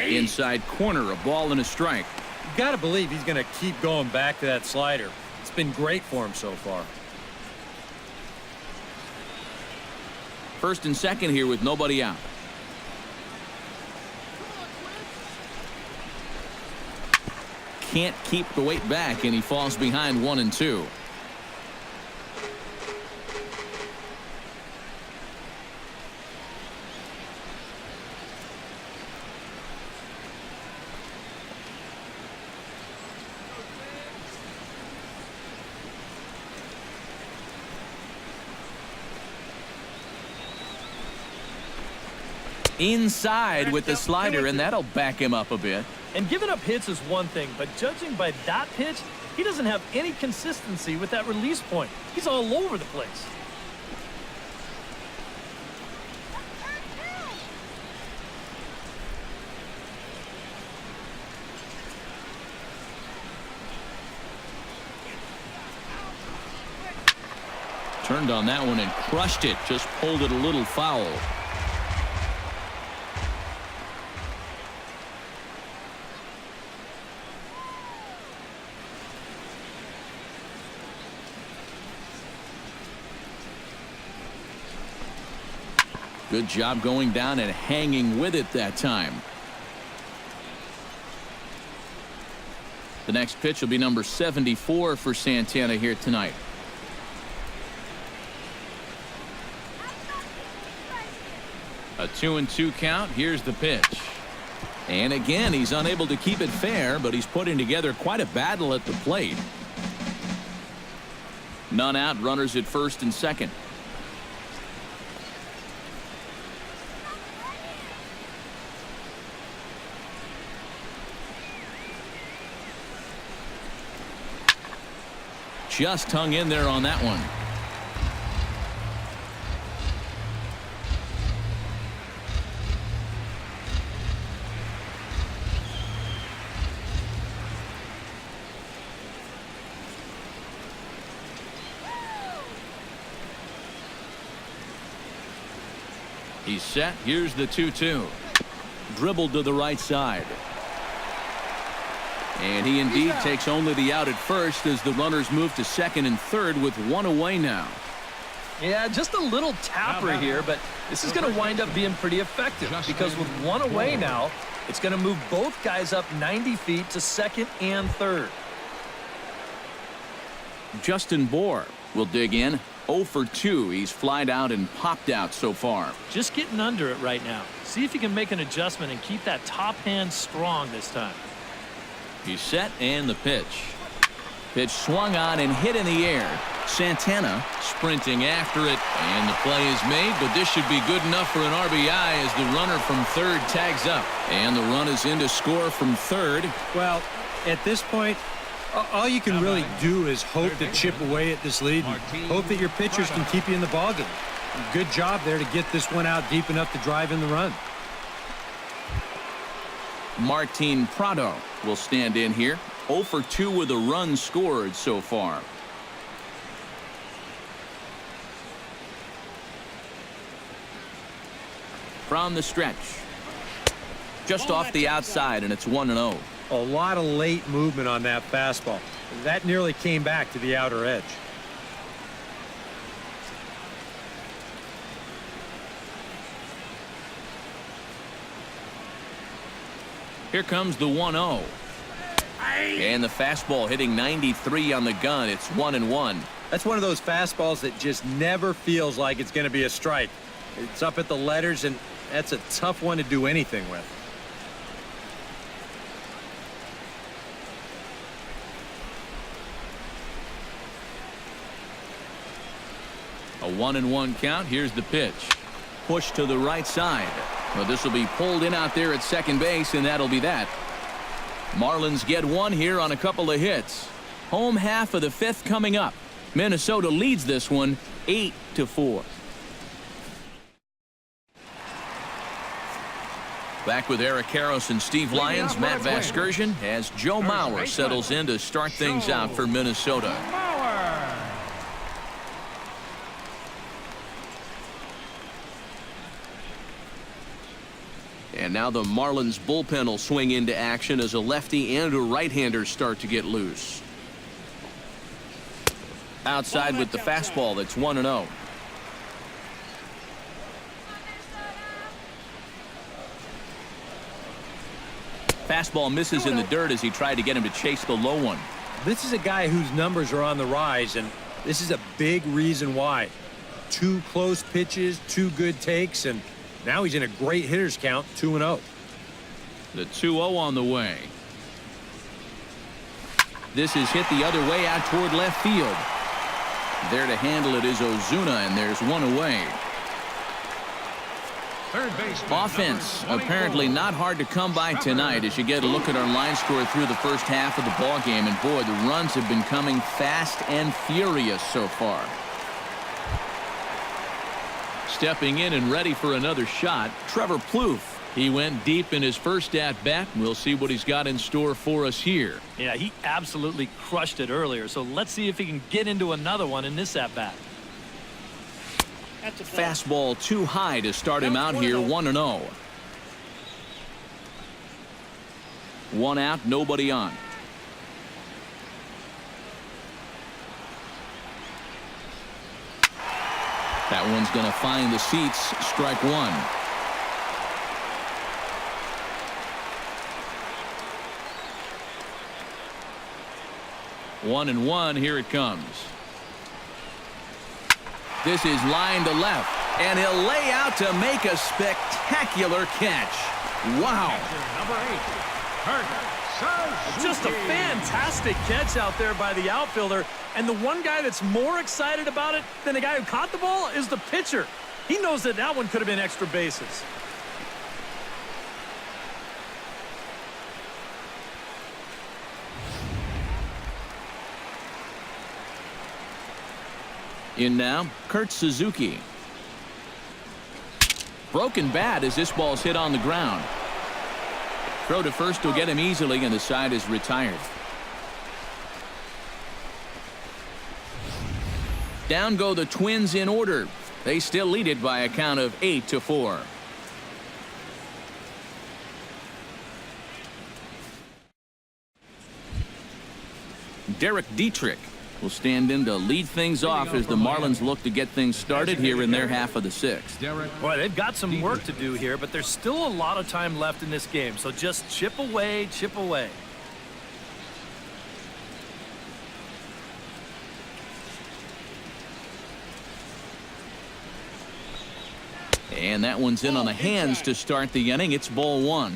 Inside corner, a ball and a strike. You got to believe he's going to keep going back to that slider. It's been great for him so far. First and second here with nobody out. Can't keep the weight back, and he falls behind 1-2. Inside with the slider, and that'll back him up a bit. And giving up hits is one thing, but judging by that pitch, he doesn't have any consistency with that release point. He's all over the place. Turned on that one and crushed it. Just pulled it a little foul. Good job going down and hanging with it that time. The next pitch will be number 74 for Santana here tonight. A 2-2 count. Here's the pitch. And again, he's unable to keep it fair, but he's putting together quite a battle at the plate. None out, runners at first and second. Just hung in there on that one. He's set. Here's the 2-2. Dribbled to the right side. And he indeed takes only the out at first as the runners move to second and third with one away now. Yeah, just a little tapper here, but this is going to wind up being pretty effective because with one away now, it's going to move both guys up 90 feet to second and third. Justin Bohr will dig in. 0 for 2. He's flied out and popped out so far. Just getting under it right now. See if you can make an adjustment and keep that top hand strong this time. He's set, and the pitch. Pitch swung on and hit in the air. Santana sprinting after it, and the play is made, but this should be good enough for an RBI as the runner from third tags up. And the run is in to score from third. Well, at this point, all you can really do is hope to chip away at this lead and hope that your pitchers can keep you in the ballgame. Good job there to get this one out deep enough to drive in the run. Martin Prado will stand in here. 0 for 2 with a run scored so far. From the stretch. Just off the outside, and it's 1-0. A lot of late movement on that fastball. That nearly came back to the outer edge. Here comes the 1-0. And the fastball hitting 93 on the gun. It's 1-1. That's one of those fastballs that just never feels like it's going to be a strike. It's up at the letters, and that's a tough one to do anything with. A 1-1 count. Here's the pitch. Push to the right side. Well, this will be pulled in out there at second base, and that'll be that. Marlins get one here on a couple of hits. Home half of the fifth coming up. Minnesota leads this one 8-4. Back with Eric Karros and Steve Lyons, Matt Vasgersian, as Joe Mauer settles in to start things out for Minnesota. And now the Marlins bullpen will swing into action as a lefty and a right-hander start to get loose. Outside with the fastball, that's 1-0. Fastball misses in the dirt as he tried to get him to chase the low one. This is a guy whose numbers are on the rise, and this is a big reason why. 2 close pitches, 2 good takes, and now he's in a great hitter's count, 2-0. The 2-0 on the way. This is hit the other way out toward left field. There to handle it is Ozuna, and there's one away. Offense apparently not hard to come by tonight as you get a look at our line score through the first half of the ball game, and boy, the runs have been coming fast and furious so far. Stepping in and ready for another shot, Trevor Plouffe. He went deep in his first at-bat. We'll see what he's got in store for us here. Yeah, he absolutely crushed it earlier, so let's see if he can get into another one in this at-bat. Fastball too high to start him out here, 1-0. 1 out, nobody on. That one's going to find the seats, strike 1. One and one, here it comes. This is line to left, and he'll lay out to make a spectacular catch. Wow. Just a fantastic catch out there by the outfielder, and the one guy that's more excited about it than the guy who caught the ball is the pitcher. He knows that that one could have been extra bases. In now, Kurt Suzuki. Broken bat as this ball's hit on the ground. Throw to first will get him easily, and the side is retired. Down go the Twins in order. They still lead it by a count of 8-4. Derek Dietrich will stand in to lead things off as the Marlins look to get things started here in their half of the sixth. Boy, they've got some work to do here, but there's still a lot of time left in this game, so just chip away, chip away. And that one's in on the hands to start the inning. It's ball 1.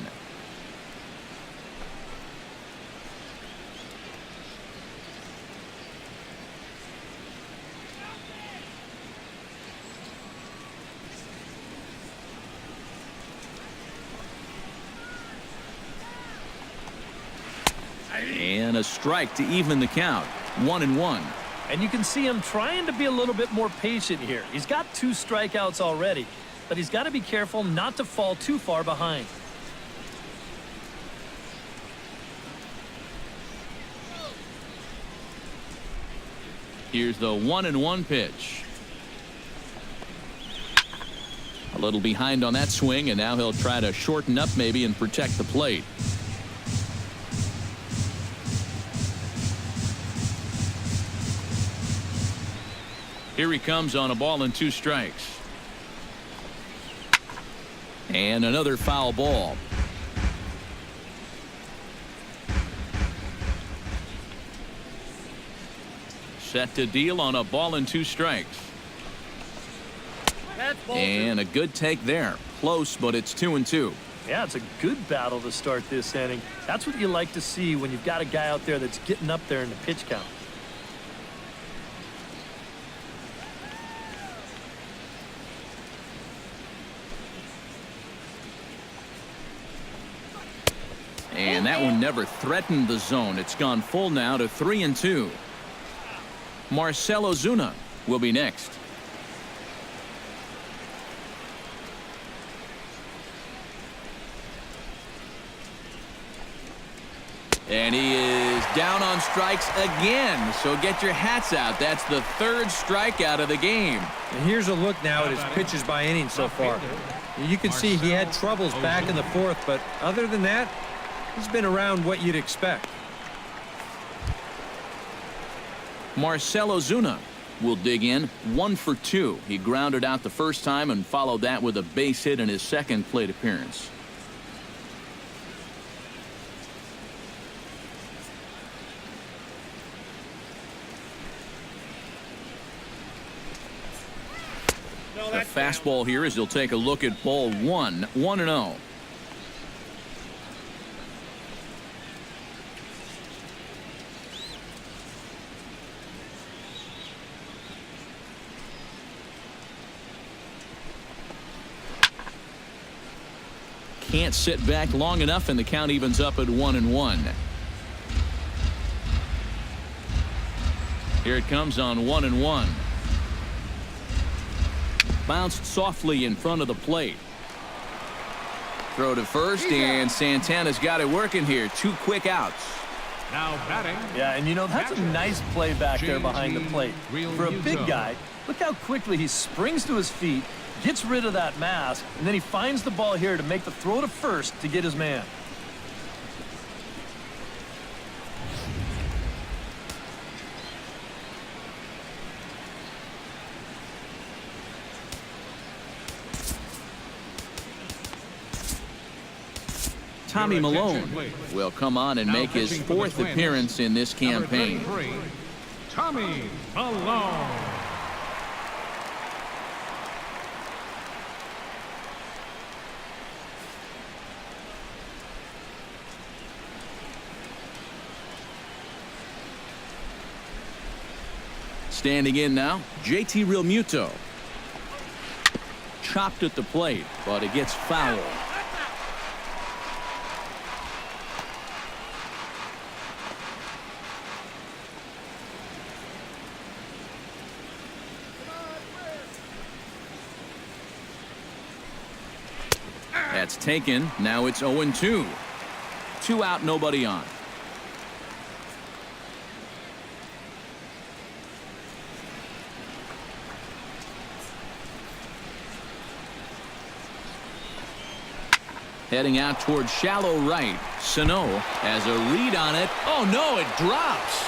And a strike to even the count. 1-1. And you can see him trying to be a little bit more patient here. He's got 2 strikeouts already, but he's got to be careful not to fall too far behind. Here's the 1-1 pitch. A little behind on that swing, and now he'll try to shorten up maybe and protect the plate. Here he comes on a ball and 2 strikes. And another foul ball. Set to deal on a ball and 2 strikes. And a good take there. Close, but it's 2-2. Yeah, it's a good battle to start this inning. That's what you like to see when you've got a guy out there that's getting up there in the pitch count. And that one never threatened the zone. It's gone full now to 3-2. Marcell Ozuna will be next. And he is down on strikes again. So get your hats out. That's the 3rd strikeout of the game. And here's a look now at his pitches by inning so far. You can see he had troubles back in the 4th, but other than that, he's been around what you'd expect. Marcell Ozuna will dig in 1 for 2. He grounded out the first time and followed that with a base hit in his 2nd plate appearance. The fastball here as he'll take a look at ball 1, 1-0. Can't sit back long enough, and the count evens up at 1-1. Here it comes on 1-1. Bounced softly in front of the plate. Throw to first, and Santana's got it working here. 2 quick outs. Now batting. Yeah, and you know, that's a nice play back there behind the plate. For a big guy, look how quickly he springs to his feet, gets rid of that mask, and then he finds the ball here to make the throw to first to get his man. Tommy Malone will come on and make his 4th appearance in this campaign. Tommy Malone. Standing in now, JT Realmuto. Chopped at the plate, but it gets foul. That's taken. Now it's 0-2. 2 out, nobody on. Heading out towards shallow right. Sano has a read on it. Oh, no, it drops.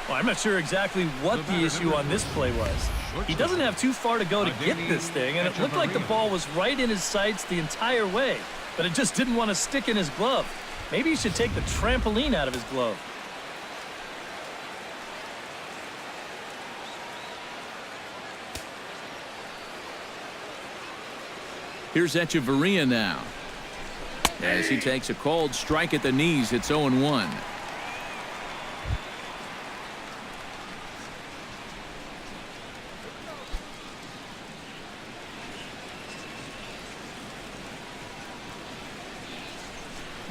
Well, I'm not sure exactly what the issue on this play was. He doesn't have too far to go to get this thing, and it looked like the ball was right in his sights the entire way, but it just didn't want to stick in his glove. Maybe he should take the trampoline out of his glove. Here's Echeverria now. As he takes a cold strike at the knees, it's 0-1.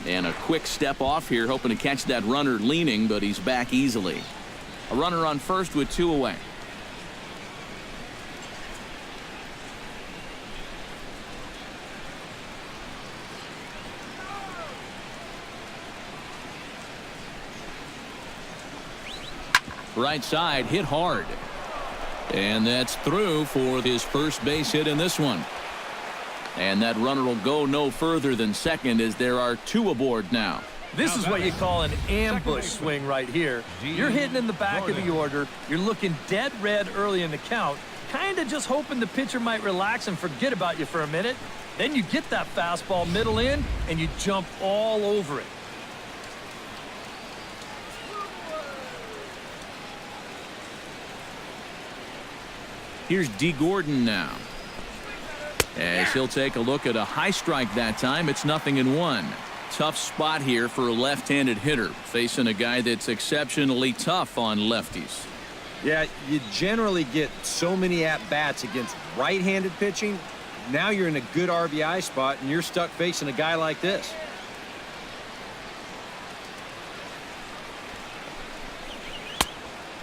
And a quick step off here, hoping to catch that runner leaning, but he's back easily. A runner on first with 2 away. Right side hit hard. And that's through for his first base hit in this one. And that runner will go no further than second as there are 2 aboard now. This is what you call an ambush swing right here. You're hitting in the back of the order. You're looking dead red early in the count, kind of just hoping the pitcher might relax and forget about you for a minute. Then you get that fastball middle in, and you jump all over it. Here's D. Gordon now. As he'll take a look at a high strike that time, it's 0-1. Tough spot here for a left-handed hitter, facing a guy that's exceptionally tough on lefties. Yeah, you generally get so many at-bats against right-handed pitching. Now you're in a good RBI spot, and you're stuck facing a guy like this.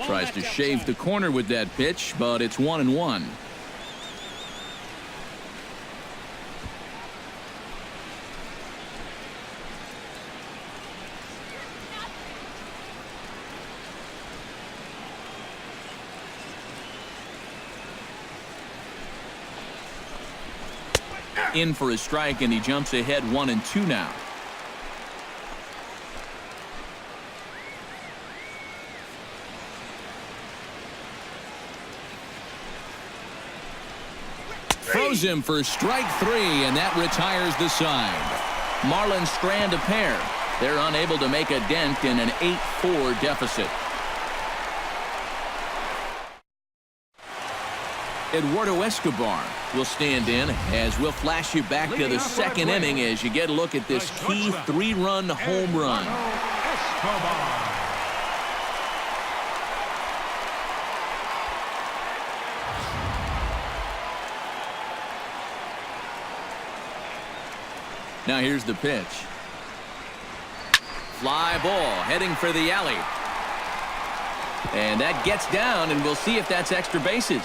Tries to shave the corner with that pitch, but it's 1-1. In for a strike, and he jumps ahead 1-2 now. Throws him for strike 3, and that retires the side. Marlins strand a pair. They're unable to make a dent in an 8-4 deficit. Eduardo Escobar will stand in as we'll flash you back to the second inning as you get a look at this key 3-run home run. Now here's the pitch. Fly ball heading for the alley. And that gets down, and we'll see if that's extra bases.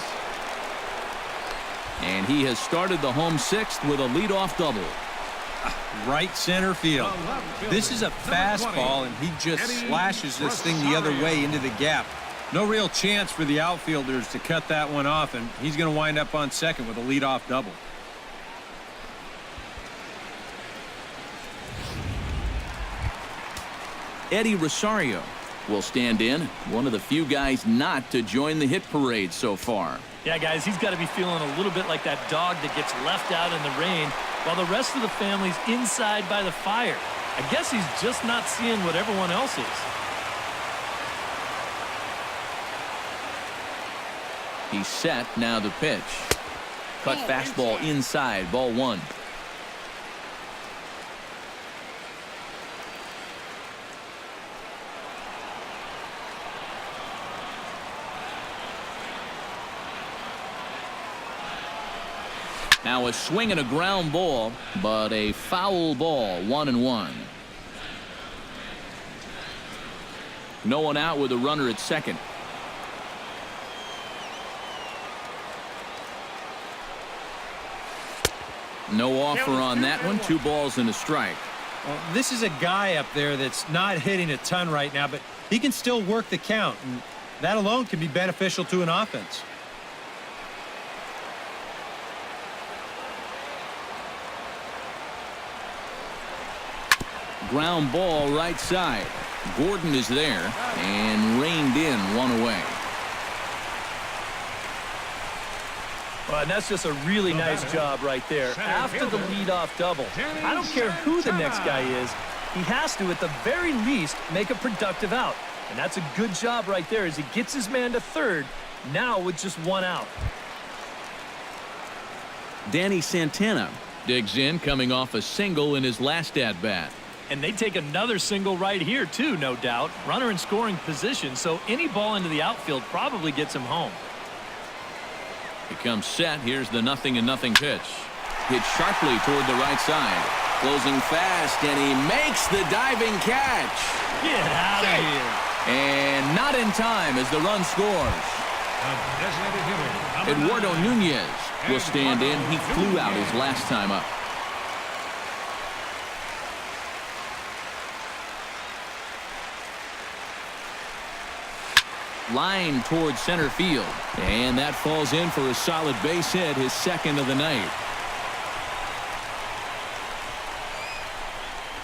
And he has started the home 6th with a leadoff double. Right center field. This is a fastball, and he just slashes this thing the other way into the gap. No real chance for the outfielders to cut that one off, and he's going to wind up on second with a leadoff double. Eddie Rosario will stand in, one of the few guys not to join the hit parade so far. Yeah, guys, he's got to be feeling a little bit like that dog that gets left out in the rain while the rest of the family's inside by the fire. I guess he's just not seeing what everyone else is. He's set, now the pitch. Cut fastball inside, ball 1. Now a swing and a ground ball, but a foul ball, 1-1. No one out with a runner at second. No offer on that one. 2 balls and a strike. Well, this is a guy up there that's not hitting a ton right now, but he can still work the count, and that alone can be beneficial to an offense. Ground ball right side. Gordon is there and reined in, 1 away. Well, and that's just a really nice job right there. After the leadoff double, I don't care who the next guy is, he has to, at the very least, make a productive out. And that's a good job right there as he gets his man to third, now with just 1 out. Danny Santana digs in, coming off a single in his last at-bat. And they take another single right here, too, no doubt. Runner in scoring position, so any ball into the outfield probably gets him home. He comes set. Here's the 0-0 pitch. Hit sharply toward the right side. Closing fast, and he makes the diving catch. Get out of here. And not in time as the run scores. Eduardo Nunez will stand in. He flew out his last time up. Line towards center field. And that falls in for a solid base hit, his second of the night.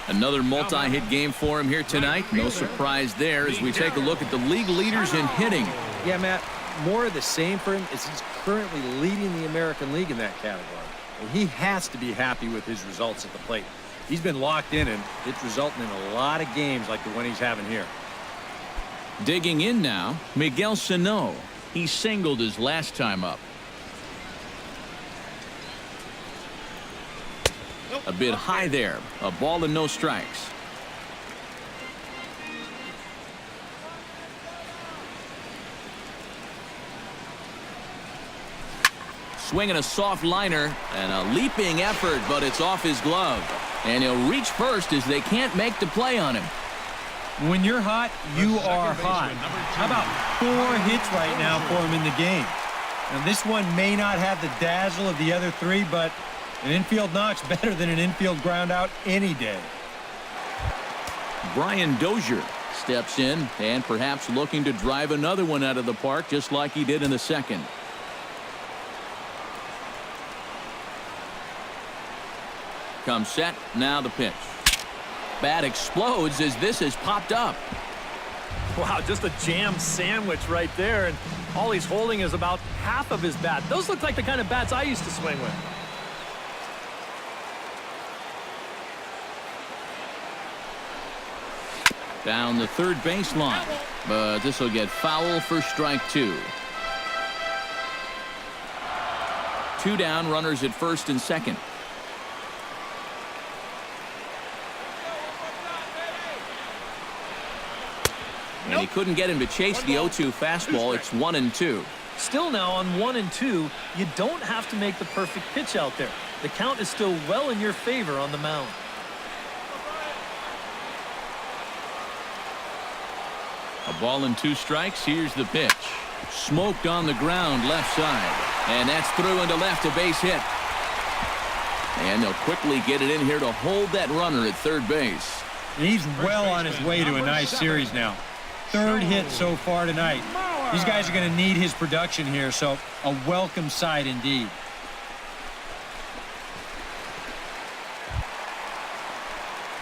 Another multi-hit game for him here tonight. No surprise there as we take a look at the league leaders in hitting. Yeah, Matt, more of the same for him as he's currently leading the American League in that category. And he has to be happy with his results at the plate. He's been locked in, and it's resulting in a lot of games like the one he's having here. Digging in now, Miguel Sano. He singled his last time up. A bit high there. A ball and no strikes. Swinging a soft liner and a leaping effort, but it's off his glove. And he'll reach first as they can't make the play on him. When you're hot, you are hot. How about 4 hits right now for him in the game? Now, this one may not have the dazzle of the other 3, but an infield knock's better than an infield ground out any day. Brian Dozier steps in and perhaps looking to drive another one out of the park just like he did in the second. Comes set, now the pitch. Bat explodes as this has popped up. Wow, just a jam sandwich right there, and all he's holding is about half of his bat. Those look like the kind of bats I used to swing with. Down the third baseline, but this will get foul for strike 2. 2 down, runners at first and second. And he couldn't get him to chase the 0-2 fastball. It's 1-2. Still now on 1-2, you don't have to make the perfect pitch out there. The count is still well in your favor on the mound. A ball and 2 strikes. Here's the pitch. Smoked on the ground left side. And that's through into left, a base hit. And they'll quickly get it in here to hold that runner at third base. He's well on his way to a nice series now. 3rd hit so far tonight. These guys are going to need his production here, so a welcome sight indeed.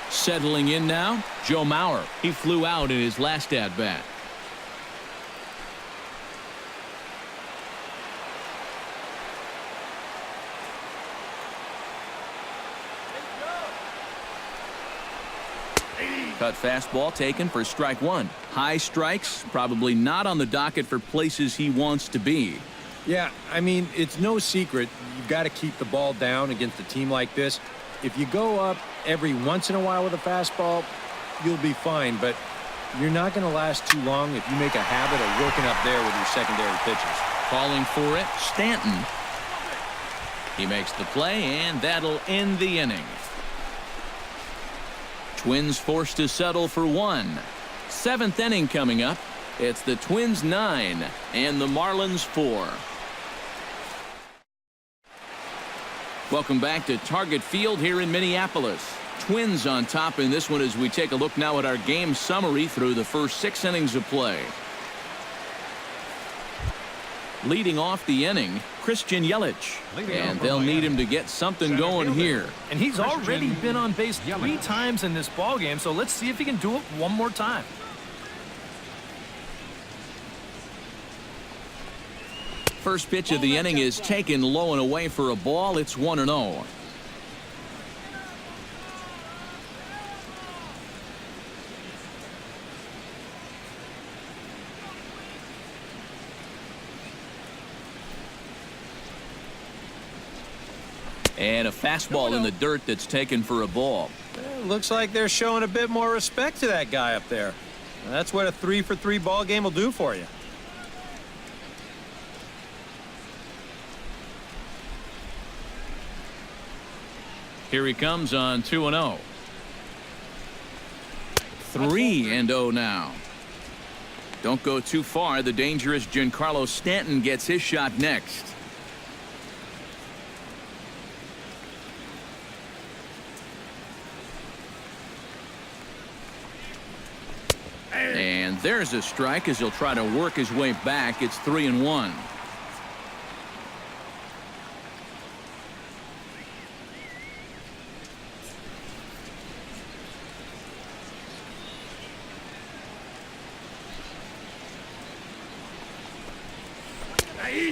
Settling in now, Joe Mauer. He flew out in his last at-bat. Cut fastball taken for strike 1. High strikes, probably not on the docket for places he wants to be. Yeah, I mean, it's no secret. You've got to keep the ball down against a team like this. If you go up every once in a while with a fastball, you'll be fine, but you're not going to last too long if you make a habit of working up there with your secondary pitches. Calling for it, Stanton. He makes the play, and that'll end the inning. Twins forced to settle for 1. 7th inning coming up. It's the Twins 9 and the Marlins 4. Welcome back to Target Field here in Minneapolis. Twins on top in this one as we take a look now at our game summary through the first 6 innings of play. Leading off the inning, Christian Yelich. And they'll need him to get something going here. And he's already been on base 3 times in this ballgame, so let's see if he can do it one more time. First pitch of the inning is taken low and away for a ball. It's 1-0. And a fastball in the dirt that's taken for a ball. Looks like they're showing a bit more respect to that guy up there. That's what a 3-for-3 ball game will do for you. Here he comes on 2-0. 3-0 now. Don't go too far. The dangerous Giancarlo Stanton gets his shot next. And there's a strike as he'll try to work his way back. It's 3-1.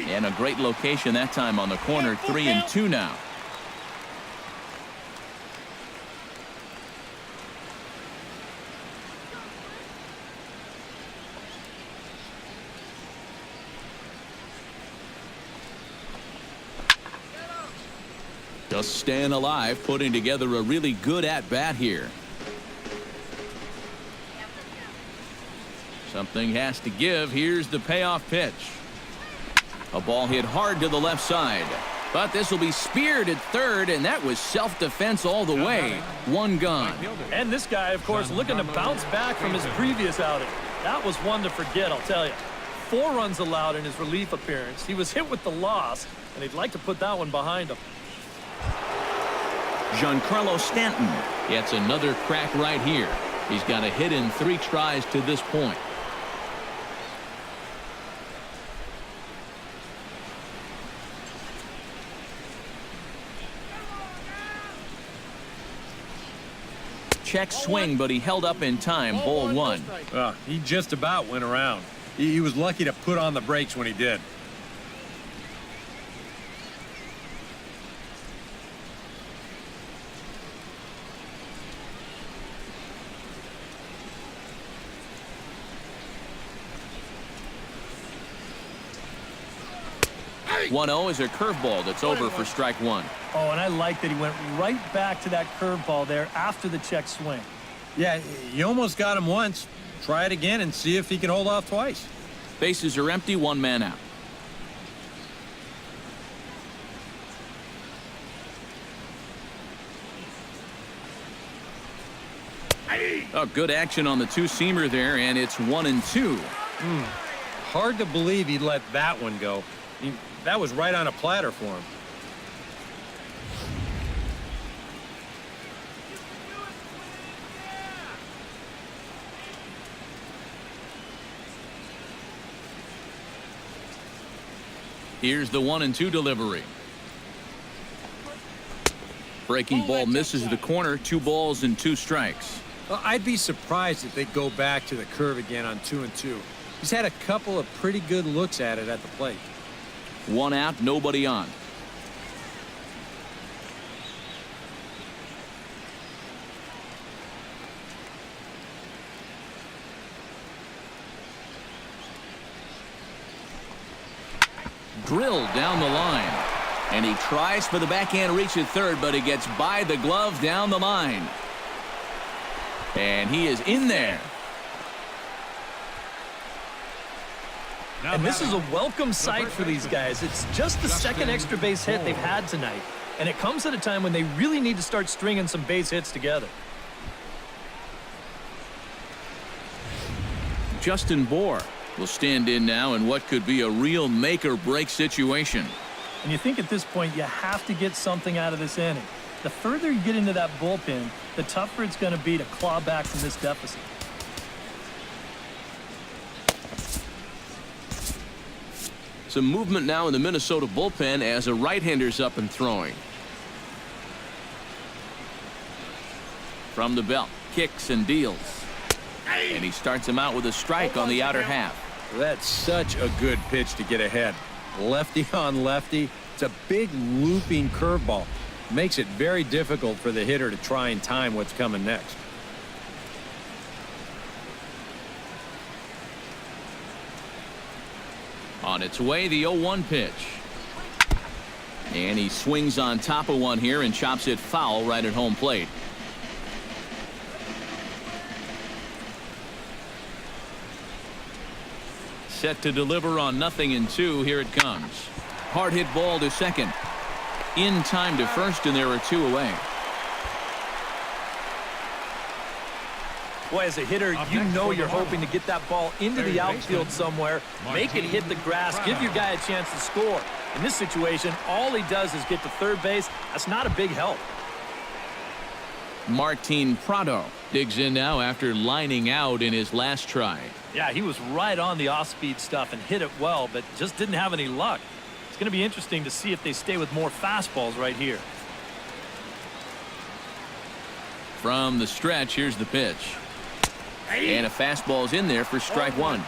And a great location that time on the corner. 3-2 now. Just staying alive, putting together a really good at-bat here. Something has to give. Here's the payoff pitch. A ball hit hard to the left side. But this will be speared at third, and that was self-defense all the way. One gone. And this guy, of course, looking to bounce back from his previous outing. That was one to forget, I'll tell you. 4 runs allowed in his relief appearance. He was hit with the loss, and he'd like to put that one behind him. Giancarlo Stanton gets another crack right here. He's got a hit in 3 tries to this point. Check swing, but he held up in time. Ball 1. He just about went around. He was lucky to put on the brakes when he did. .0 is a curveball that's over for strike 1. Oh, and I like that he went right back to that curveball there after the check swing. Yeah, you almost got him once. Try it again and see if he can hold off twice. Bases are empty, 1 man out. A good action on the two-seamer there, and it's 1-2. Hard to believe he let that one go. That was right on a platter for him. Here's the 1-2 delivery. Breaking ball misses the corner. 2 balls and 2 strikes. Well, I'd be surprised if they go back to the curve again on 2-2. He's had a couple of pretty good looks at it at the plate. 1 out, nobody on. Drilled down the line. And he tries for the backhand reach at third, but he gets by the glove down the line. And he is in there. And this is a welcome sight for these guys. It's just the second extra base hit they've had tonight. And it comes at a time when they really need to start stringing some base hits together. Justin Bohr will stand in now in what could be a real make-or-break situation. And you think at this point you have to get something out of this inning. The further you get into that bullpen, the tougher it's going to be to claw back from this deficit. Some movement now in the Minnesota bullpen as a right-hander's up and throwing. From the belt, kicks and deals. And he starts him out with a strike on the outer half. That's such a good pitch to get ahead. Lefty on lefty. It's a big looping curveball. Makes it very difficult for the hitter to try and time what's coming next. On its way, the 0-1 pitch. And he swings on top of one here and chops it foul right at home plate. Set to deliver on 0-2. Here it comes. Hard hit ball to second. In time to first, and there are 2 away. Boy, as a hitter, you know you're hoping to get that ball into the outfield somewhere, make it hit the grass, give your guy a chance to score. In this situation, all he does is get to third base. That's not a big help. Martin Prado digs in now after lining out in his last try. Yeah, he was right on the off-speed stuff and hit it well, but just didn't have any luck. It's going to be interesting to see if they stay with more fastballs right here. From the stretch, here's the pitch. And a fastball's in there for strike one.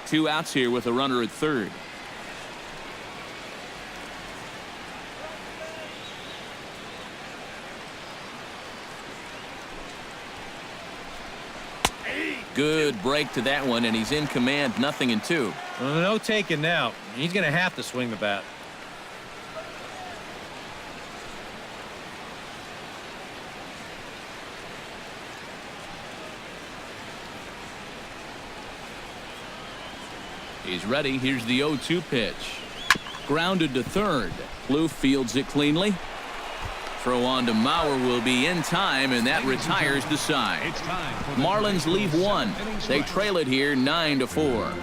2 outs here with a runner at third. Good break to that one, and he's in command, 0-2. Well, no taking now. He's going to have to swing the bat. He's ready. Here's the 0-2 pitch. Grounded to third. Blue fields it cleanly. Throw on to Mauer will be in time, and that retires the side. Marlins leave one. They trail it here 9-4.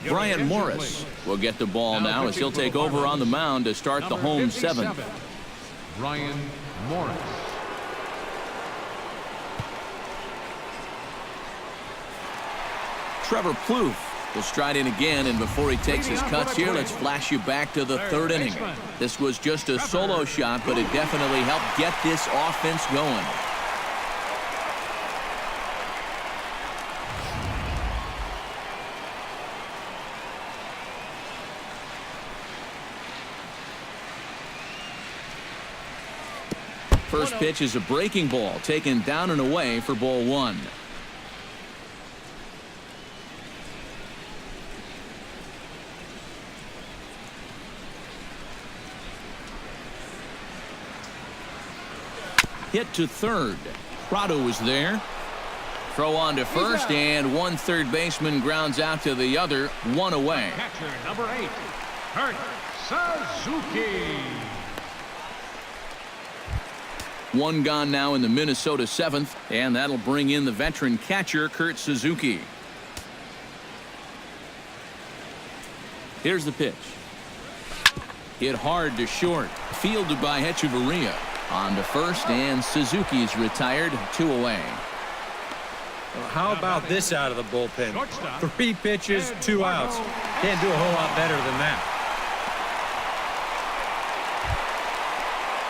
Brian Morris will get the ball now as he'll take over on the mound to start the home seventh. Brian Morris. Trevor Plouffe will stride in again, and before he takes his cuts here, let's flash you back to the third inning. This was just a solo shot, but it definitely helped get this offense going. First pitch is a breaking ball, taken down and away for ball one. Hit to third. Prado is there. Throw on to first, and one third baseman grounds out to the other, 1 away. Catcher number 8, Kurt Suzuki. 1 gone now in the Minnesota seventh, and that'll bring in the veteran catcher, Kurt Suzuki. Here's the pitch. Hit hard to short. Fielded by Hechavarria. On to first, and Suzuki's retired, 2 away. Well, how about this out of the bullpen? 3 pitches, 2 outs. Can't do a whole lot better than that.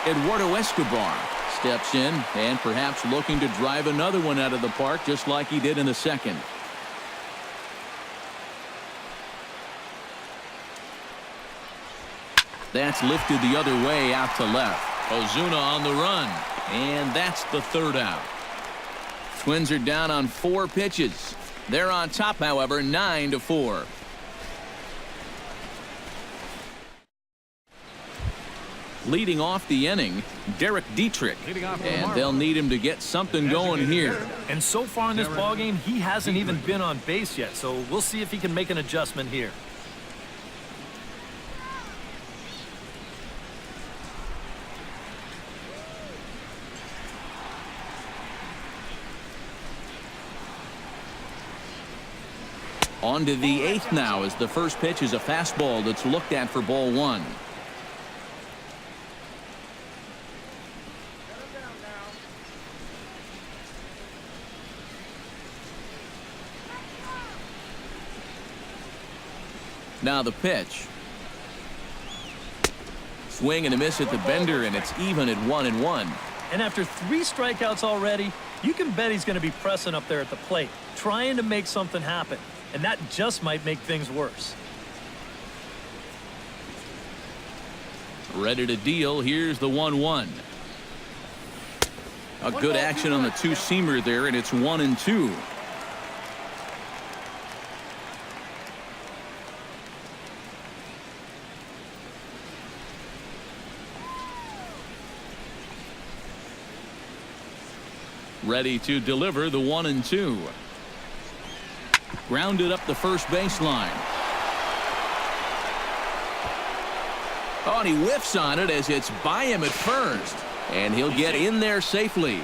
Eduardo Escobar steps in and perhaps looking to drive another one out of the park just like he did in the second. That's lifted the other way out to left. Ozuna on the run, and that's the third out. Twins are down on 4 pitches. They're on top, however, 9-4. Leading off the inning, Derek Dietrich, and they'll need him to get something going here. And so far in this ballgame, he hasn't even been on base yet, so we'll see if he can make an adjustment here. On to the 8th now as the first pitch is a fastball that's looked at for ball 1. Now the pitch. Swing and a miss at the bender, and it's even at 1-1. And after 3 strikeouts already, you can bet he's going to be pressing up there at the plate, trying to make something happen. And that just might make things worse. Ready to deal. Here's the 1-1. A good action on the 2-seamer there, and it's 1-2. Ready to deliver the 1-2. Grounded up the first baseline. Oh, and he whiffs on it as it's by him at first. And he'll get in there safely.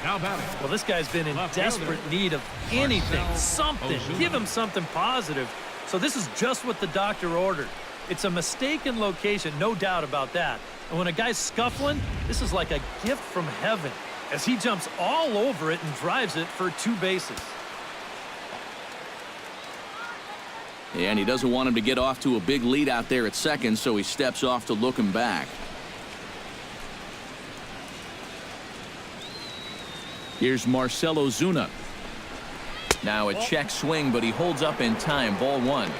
Now batting. Well, this guy's been in Left desperate fielder, need of anything, Marcell something. Ozuna. Give him something positive. So this is just what the doctor ordered. It's a mistaken location, no doubt about that. And when a guy's scuffling, this is like a gift from heaven as he jumps all over it and drives it for 2 bases. And he doesn't want him to get off to a big lead out there at second, so he steps off to look him back. Here's Marcell Ozuna. Now a check swing, but he holds up in time. Ball 1.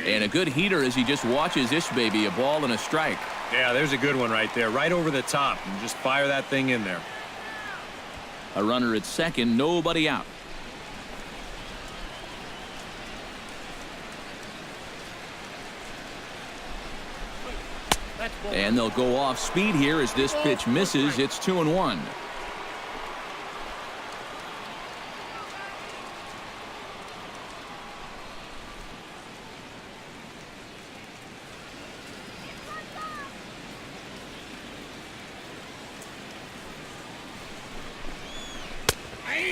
And a good heater as he just watches this baby. A ball and a strike. Yeah, there's a good one right there. Right over the top. And just fire that thing in there. A runner at second, nobody out. And they'll go off speed here as this pitch misses. It's 2-1.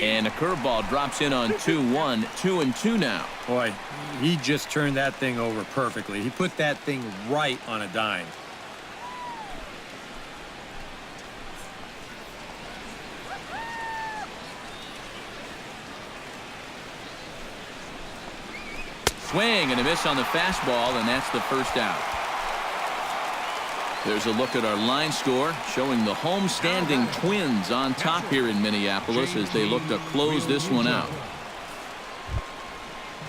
And a curveball drops in on 2-1. 2-2 now. Boy, he just turned that thing over perfectly. He put that thing right on a dime. Swing and a miss on the fastball, and that's the first out. There's a look at our line score showing the home-standing Twins on top here in Minneapolis as they look to close this one out.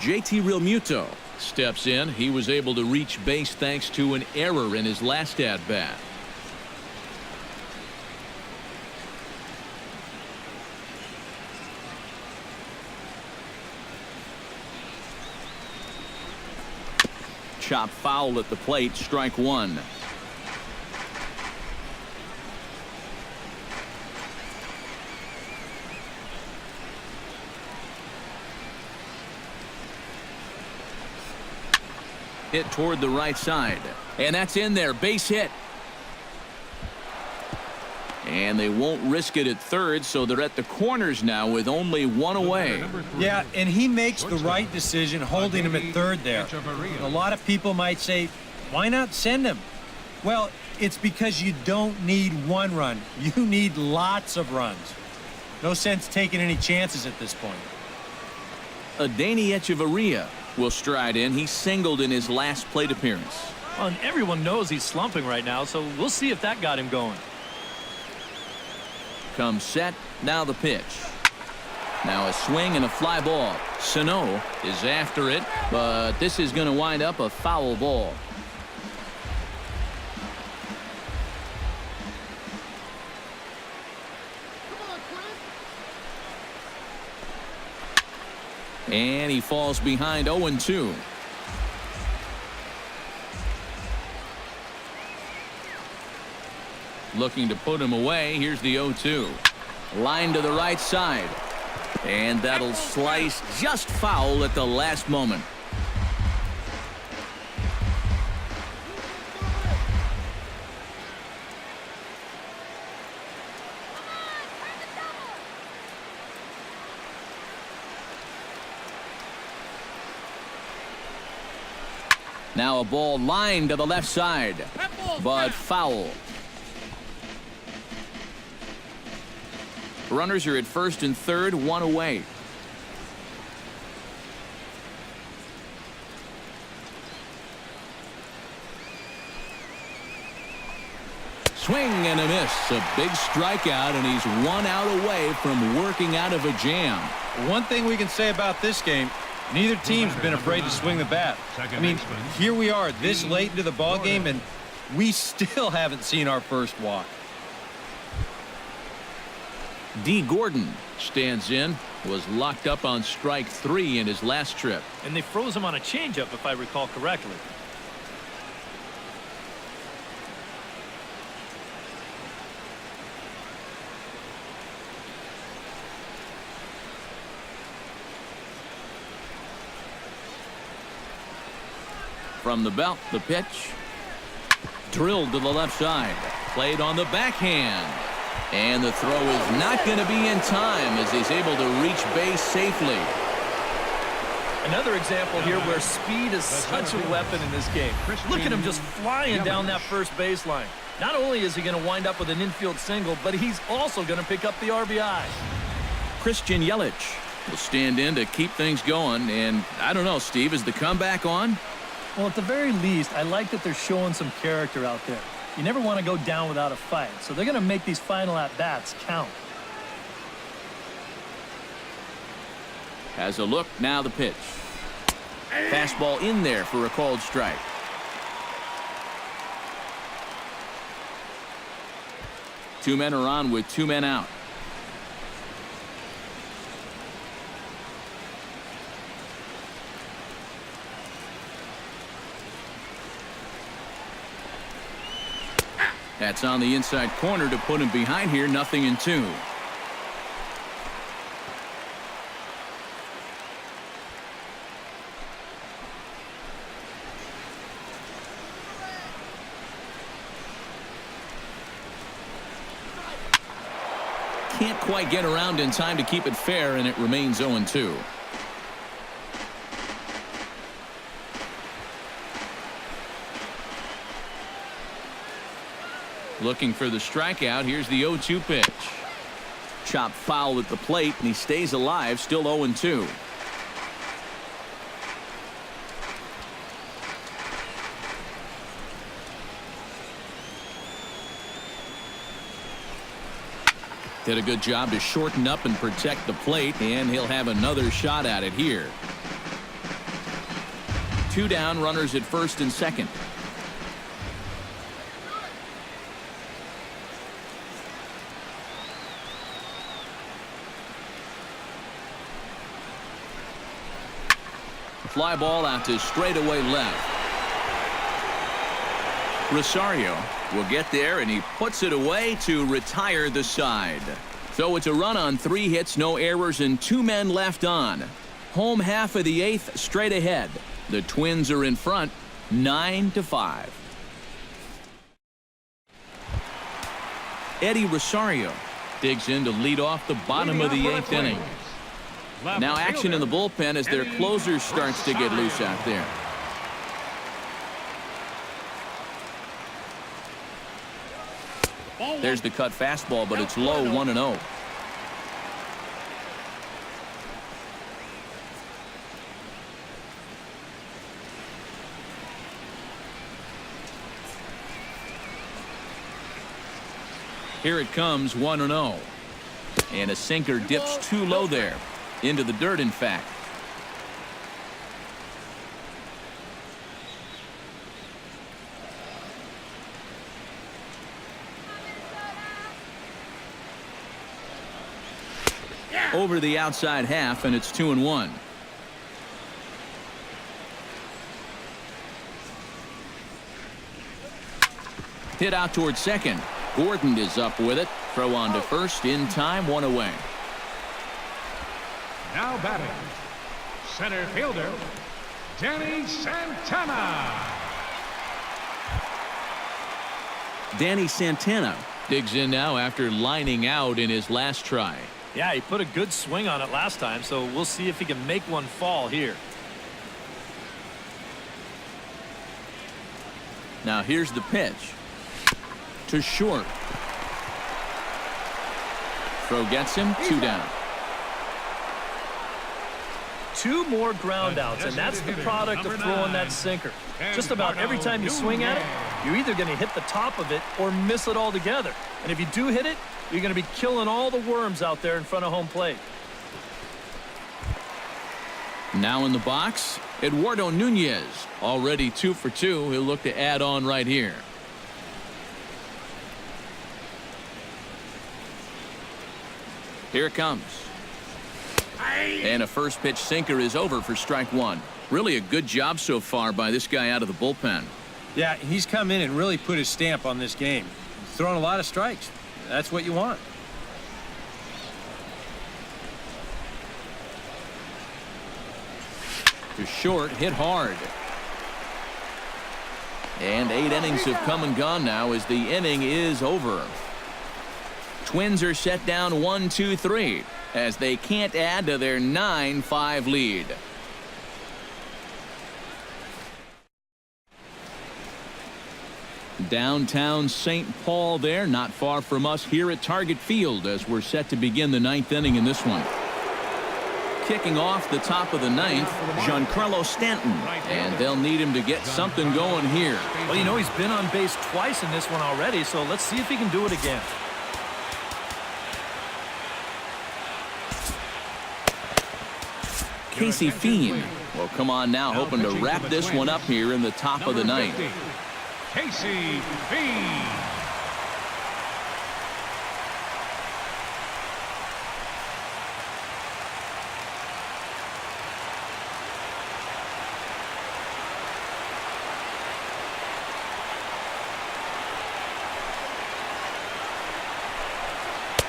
JT Realmuto steps in. He was able to reach base thanks to an error in his last at-bat. Chop foul at the plate. Strike 1. Hit toward the right side. And that's in there. Base hit. And they won't risk it at third, so they're at the corners now with only one away. Yeah, and he makes the right decision holding him at third there. A lot of people might say, why not send him? Well, it's because you don't need one run. You need lots of runs. No sense taking any chances at this point. Adeiny Echeverria will stride in. He singled in his last plate appearance. Well, and everyone knows he's slumping right now, so we'll see if that got him going. Comes set. Now the pitch. Now a swing and a fly ball. Sano is after it, but this is going to wind up a foul ball. And he falls behind 0-2. Looking to put him away. Here's the 0-2. Line to the right side. And that'll slice just foul at the last moment. Now a ball lined to the left side, but foul. Runners are at first and third, one away. Swing and a miss. A big strikeout, and he's 1 out away from working out of a jam. One thing we can say about this game, neither team's been afraid to swing the bat. I mean, here we are this late into the ball game, and we still haven't seen our first walk. D. Gordon stands in, was locked up on strike 3 in his last trip. And they froze him on a changeup, if I recall correctly. From the belt, the pitch. Drilled to the left side. Played on the backhand. And the throw is not going to be in time as he's able to reach base safely. Another example here where speed is such a weapon in this game. Look at him just flying down that first baseline. Not only is he going to wind up with an infield single, but he's also going to pick up the RBI. Christian Yelich will stand in to keep things going. And I don't know, Steve, is the comeback on? Well, at the very least, I like that they're showing some character out there. You never want to go down without a fight, so they're going to make these final at-bats count. Has a look, now the pitch. Fastball in there for a called strike. Two men are on with two men out. That's on the inside corner to put him behind here, 0-2. Can't quite get around in time to keep it fair, and it remains 0-2. Looking for the strikeout. Here's the 0-2 pitch. Chopped foul at the plate, and he stays alive, still 0-2. Did a good job to shorten up and protect the plate, and he'll have another shot at it here. Two down, runners at first and second. Fly ball out to straightaway left. Rosario will get there, and he puts it away to retire the side. So it's a run on 3 hits, no errors, and 2 men left on. Home half of the 8th, straight ahead. The Twins are in front, 9-5. Eddie Rosario digs in to lead off the bottom of the 8th inning. Now action in the bullpen as their closer starts to get loose out there. There's the cut fastball, but it's low, 1-0. Here it comes, 1-0. And a sinker dips too low there. Into the dirt, in fact. Over the outside half, and it's 2-1. Hit out towards second. Gordon is up with it. Throw on to first in time, 1 away. Now batting, center fielder, Danny Santana. Danny Santana digs in now after lining out in his last try. Yeah, he put a good swing on it last time, so we'll see if he can make one fall here. Now here's the pitch. To short. Throw gets him, 2 down. 2 more ground outs, and that's the product of throwing that sinker. Just about every time you swing at it, you're either going to hit the top of it or miss it altogether. And if you do hit it, you're going to be killing all the worms out there in front of home plate. Now in the box, Eduardo Nunez. Already 2 for 2. He'll look to add on right here. Here it comes. And a first pitch sinker is over for strike 1. Really a good job so far by this guy out of the bullpen. Yeah, he's come in and really put his stamp on this game. He's thrown a lot of strikes. That's what you want. To short, hit hard. And 8 innings have come and gone now as the inning is over. Twins are set down 1-2-3 as they can't add to their 9-5 lead. Downtown St. Paul there, not far from us here at Target Field as we're set to begin the 9th inning in this one. Kicking off the top of the 9th, Giancarlo Stanton, and they'll need him to get something going here. Well, you know, he's been on base twice in this one already, so let's see if he can do it again. Casey Fiend will come on now, hoping to wrap this one up here in the top of the 9th. Casey Fiend.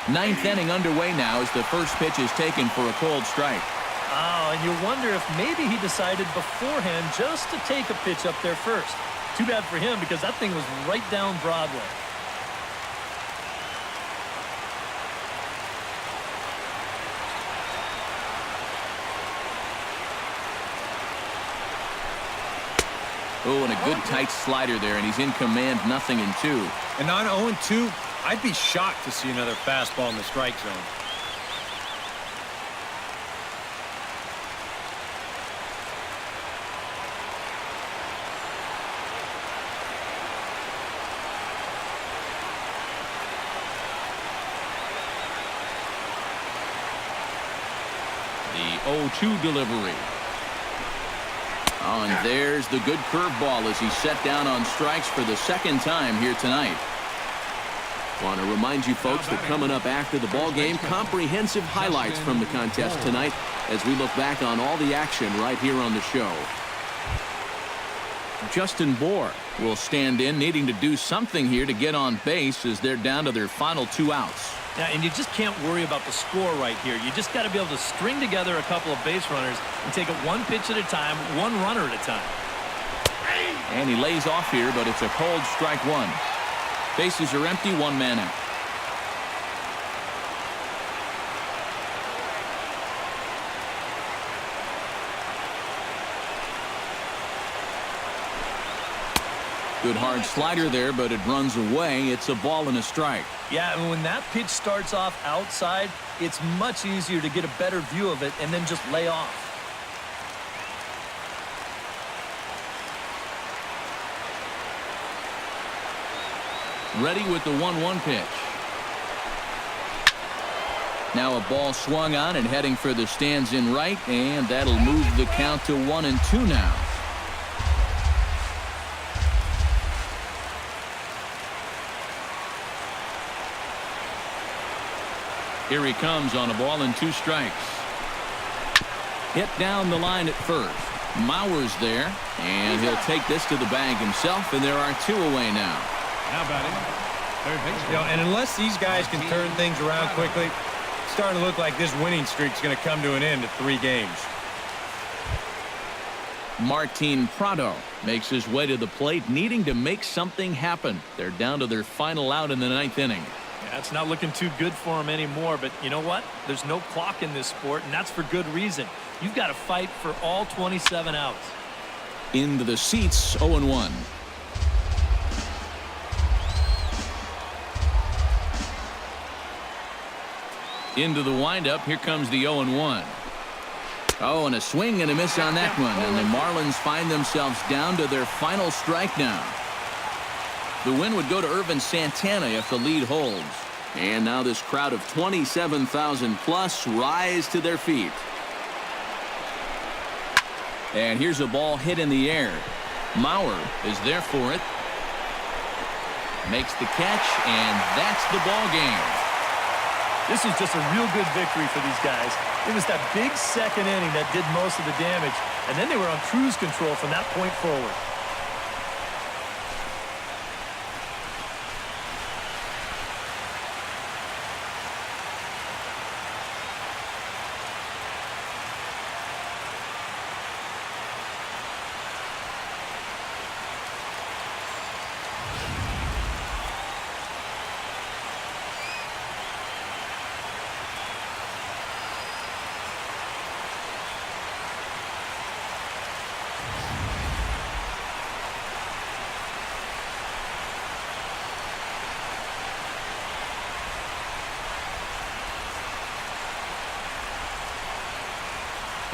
Ninth inning underway now as the first pitch is taken for a cold strike. Oh, and you wonder if maybe he decided beforehand just to take a pitch up there first. Too bad for him because that thing was right down Broadway. Oh, and a good tight slider there, and he's in command, 0-2. And on 0-2, I'd be shocked to see another fastball in the strike zone. The 0-2 delivery. Oh, and there's the good curveball as he's set down on strikes for the second time here tonight. Want to remind you folks that coming up after the ball game, comprehensive highlights from the contest tonight as we look back on all the action right here on the show. Justin Bohr will stand in, needing to do something here to get on base as they're down to their final 2 outs. Yeah, and you just can't worry about the score right here. You just got to be able to string together a couple of base runners and take it one pitch at a time, one runner at a time. And he lays off here, but it's a cold strike 1. Bases are empty, 1 man out. Good hard slider there, but it runs away. It's a ball and a strike. Yeah, and when that pitch starts off outside, it's much easier to get a better view of it and then just lay off. Ready with the 1-1 pitch. Now a ball swung on and heading for the stands in right, and that'll move the count to 1-2 now. Here he comes on a ball and 2 strikes. Hit down the line at first. Mauer's there, and he'll take this to the bag himself, and there are 2 away now. Now batting, third base. You know, and unless these guys can turn things around quickly, it's starting to look like this winning streak's going to come to an end at 3 games. Martin Prado makes his way to the plate, needing to make something happen. They're down to their final out in the 9th inning. Yeah, it's not looking too good for him anymore, but you know what? There's no clock in this sport, and that's for good reason. You've got to fight for all 27 outs. Into the seats, 0-1. Into the windup, here comes the 0-1. Oh, and a swing and a miss on that one, and the Marlins find themselves down to their final strike now. The win would go to Irvin Santana if the lead holds. And now this crowd of 27,000 plus rise to their feet. And here's a ball hit in the air. Mauer is there for it. Makes the catch, and that's the ball game. This is just a real good victory for these guys. It was that big second inning that did most of the damage, and then they were on cruise control from that point forward.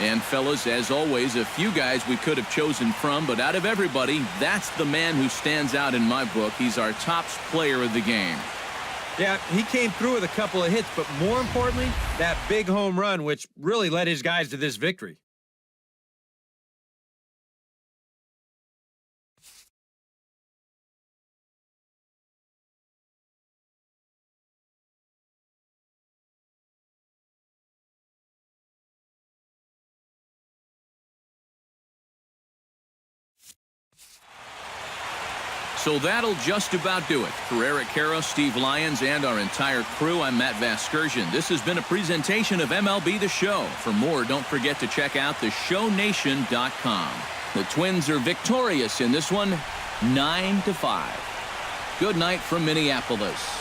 And fellas, as always, a few guys we could have chosen from, but out of everybody, that's the man who stands out in my book. He's our top player of the game. Yeah, he came through with a couple of hits, but more importantly, that big home run, which really led his guys to this victory. So that'll just about do it. For Eric Caro, Steve Lyons, and our entire crew, I'm Matt Vasgersian. This has been a presentation of MLB The Show. For more, don't forget to check out theshownation.com. The Twins are victorious in this one, 9-5. Good night from Minneapolis.